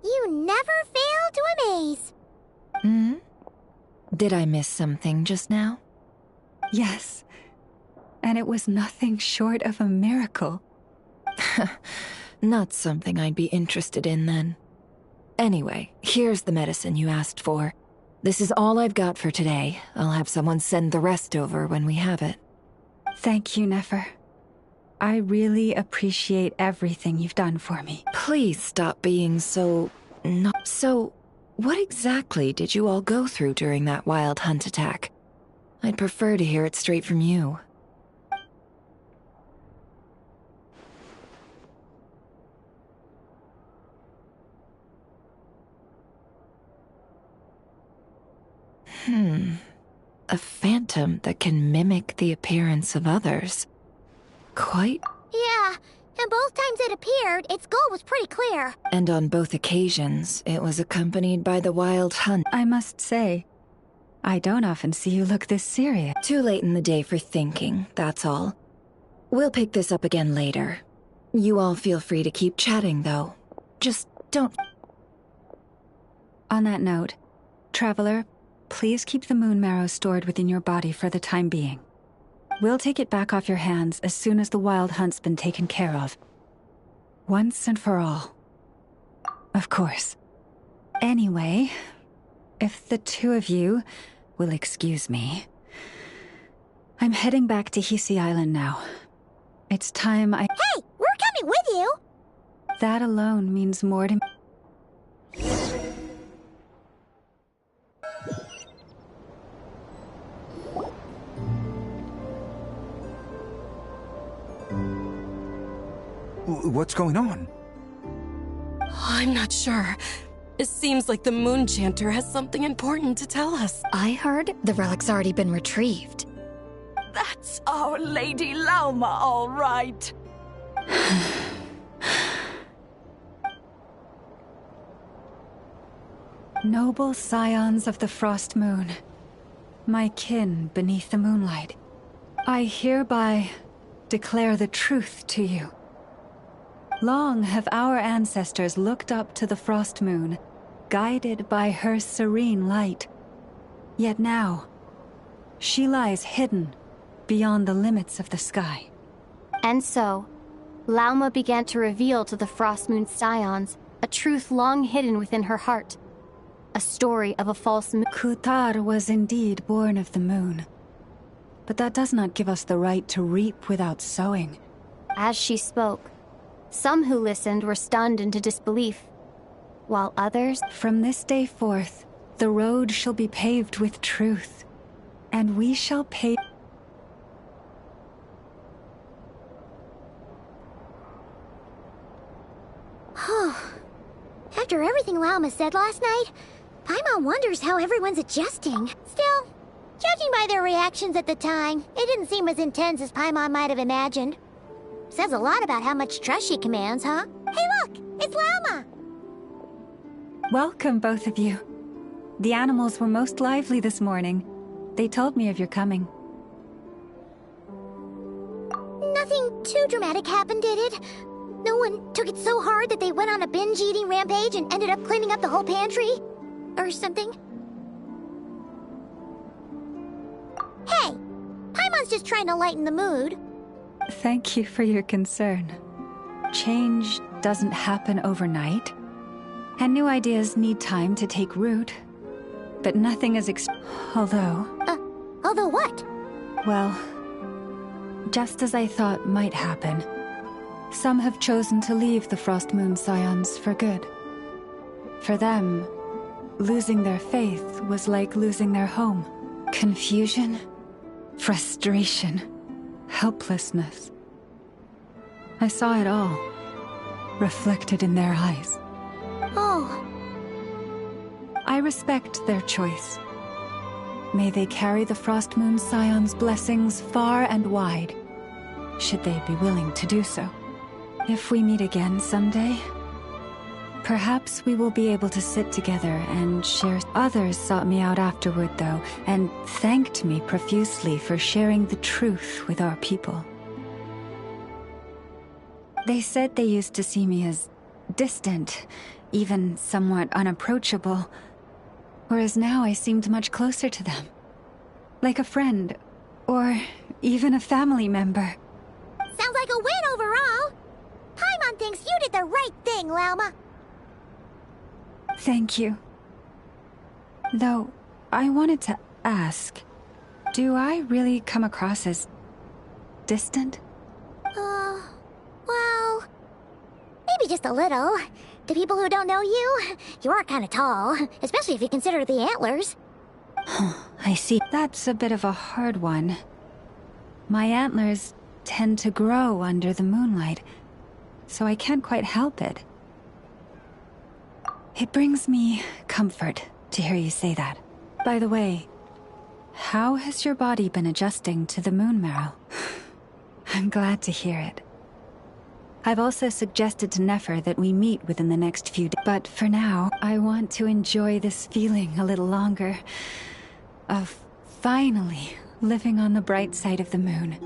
you never fail to amaze. Did I miss something just now? Yes. And it was nothing short of a miracle. Not something I'd be interested in, then. Anyway, here's the medicine you asked for. This is all I've got for today. I'll have someone send the rest over when we have it. Thank you, Nefer. I really appreciate everything you've done for me. Please stop being so... not so... What exactly did you all go through during that wild hunt attack? I'd prefer to hear it straight from you. A phantom that can mimic the appearance of others. Quite. Yeah, and both times it appeared, its goal was pretty clear. And on both occasions, it was accompanied by the wild hunt. I must say, I don't often see you look this serious. Too late in the day for thinking, that's all. We'll pick this up again later. You all feel free to keep chatting, though. Just don't... On that note, Traveler, please keep the moon marrow stored within your body for the time being. We'll take it back off your hands as soon as the wild hunt's been taken care of. Once and for all. Of course. Anyway, if the two of you will excuse me, I'm heading back to Hisi Island now. It's time I... Hey, we're coming with you! That alone means more to me. What's going on? I'm not sure. It seems like the Moon Chanter has something important to tell us. I heard the relic's already been retrieved. That's our Lady Lauma, all right. Noble scions of the Frost Moon, my kin beneath the moonlight, I hereby declare the truth to you. Long have our ancestors looked up to the Frost Moon, guided by her serene light. Yet now, she lies hidden beyond the limits of the sky. And so, Lauma began to reveal to the Frost Moon scions a truth long hidden within her heart. A story of a false moon. Kutar was indeed born of the moon. But that does not give us the right to reap without sowing. As she spoke, some who listened were stunned into disbelief, while others... From this day forth, the road shall be paved with truth, and we shall pay... After everything Lauma said last night, Paimon wonders how everyone's adjusting. Still, judging by their reactions at the time, it didn't seem as intense as Paimon might have imagined. Says a lot about how much trust she commands, huh? Hey look! It's Lauma! Welcome, both of you. The animals were most lively this morning. They told me of your coming. Nothing too dramatic happened, did it? No one took it so hard that they went on a binge-eating rampage and ended up cleaning up the whole pantry? Or something? Hey! Paimon's just trying to lighten the mood. Thank you for your concern. Change doesn't happen overnight, and new ideas need time to take root. But nothing is although... Although what? Well, just as I thought might happen, some have chosen to leave the Frost Moon Scions for good. For them, losing their faith was like losing their home. Confusion, frustration, helplessness. I saw it all, reflected in their eyes. Oh. I respect their choice. May they carry the Frost Moon Scions' blessings far and wide, should they be willing to do so. If we meet again someday, perhaps we will be able to sit together and share. Others sought me out afterward, though, and thanked me profusely for sharing the truth with our people. They said they used to see me as distant, even somewhat unapproachable, whereas now I seemed much closer to them. Like a friend, or even a family member. Sounds like a win overall! Paimon thinks you did the right thing, Lauma. Thank you. Though, I wanted to ask, do I really come across as distant? Well, maybe just a little. To people who don't know you, you are kind of tall, especially if you consider the antlers. I see. That's a bit of a hard one. My antlers tend to grow under the moonlight, so I can't quite help it. It brings me comfort to hear you say that. By the way, how has your body been adjusting to the moon marrow? I'm glad to hear it. I've also suggested to Nefer that we meet within the next few days. But for now, I want to enjoy this feeling a little longer. Of finally living on the bright side of the moon.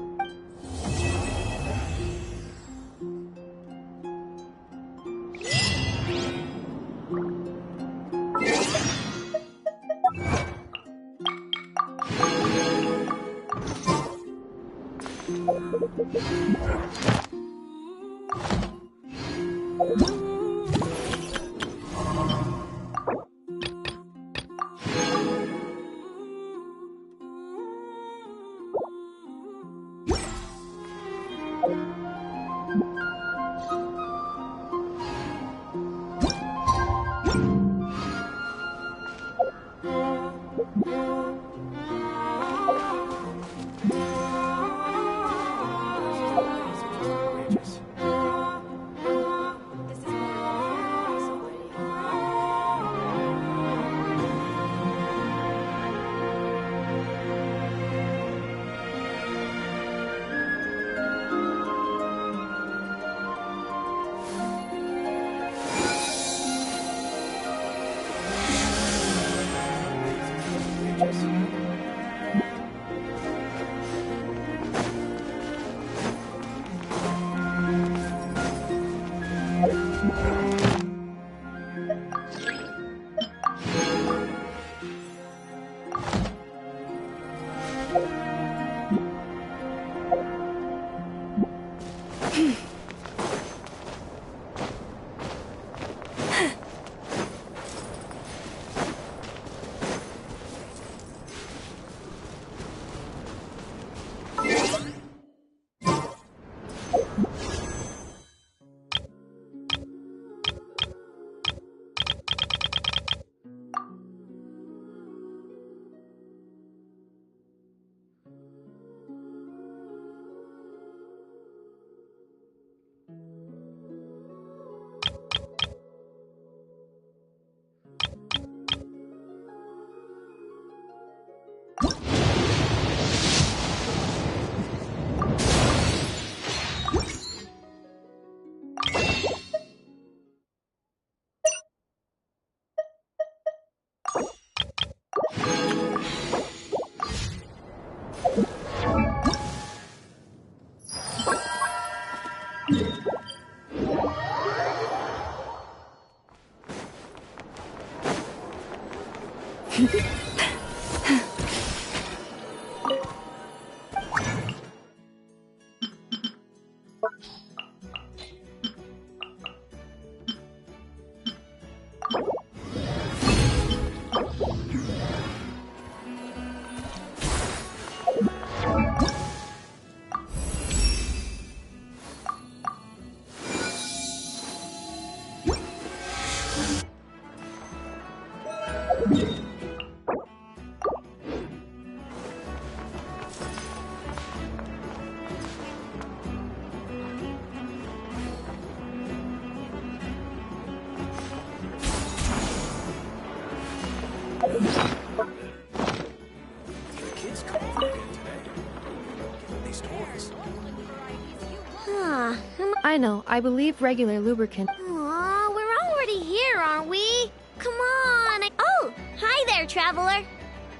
I know. I believe regular lubricant. Aw, we're already here, aren't we? Come on. Oh, hi there, traveler.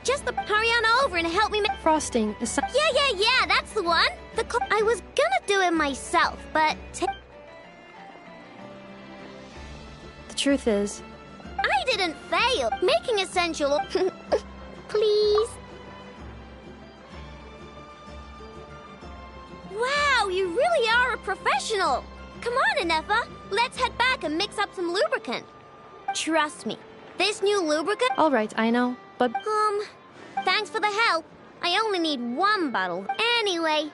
Just hurry on over and help me make frosting. Yeah, that's the one. I was gonna do it myself, but the truth is, I didn't fail. Making essential. Please. Wow, you really are a professional. Come on, Anefa. Let's head back and mix up some lubricant. Trust me, this new lubricant... All right, I know, but... Thanks for the help. I only need one bottle. Anyway,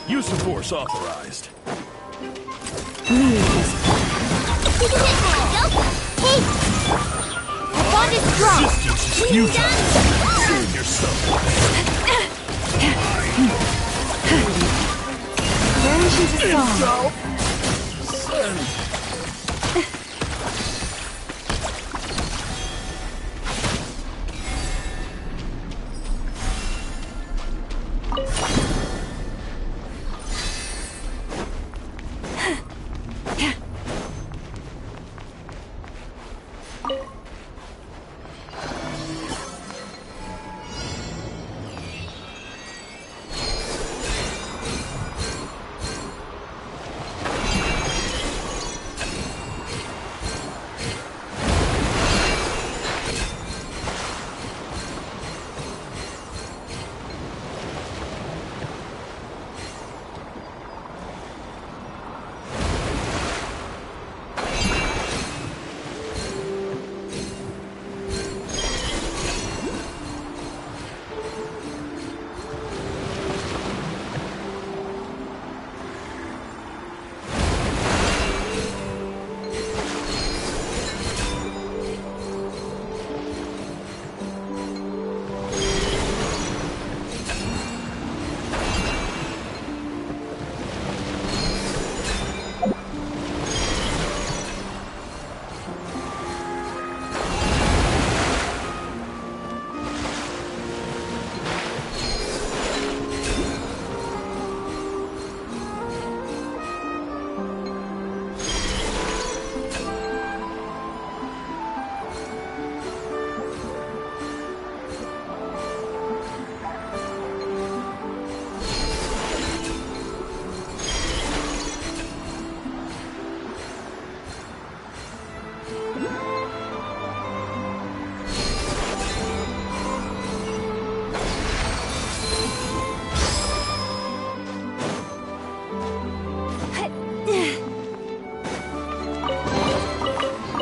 Use of force authorized. Hey! The bond is strong! Resistance is futile. Save yourself. Vengeance is gone. Send.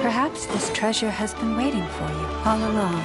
Perhaps this treasure has been waiting for you all along.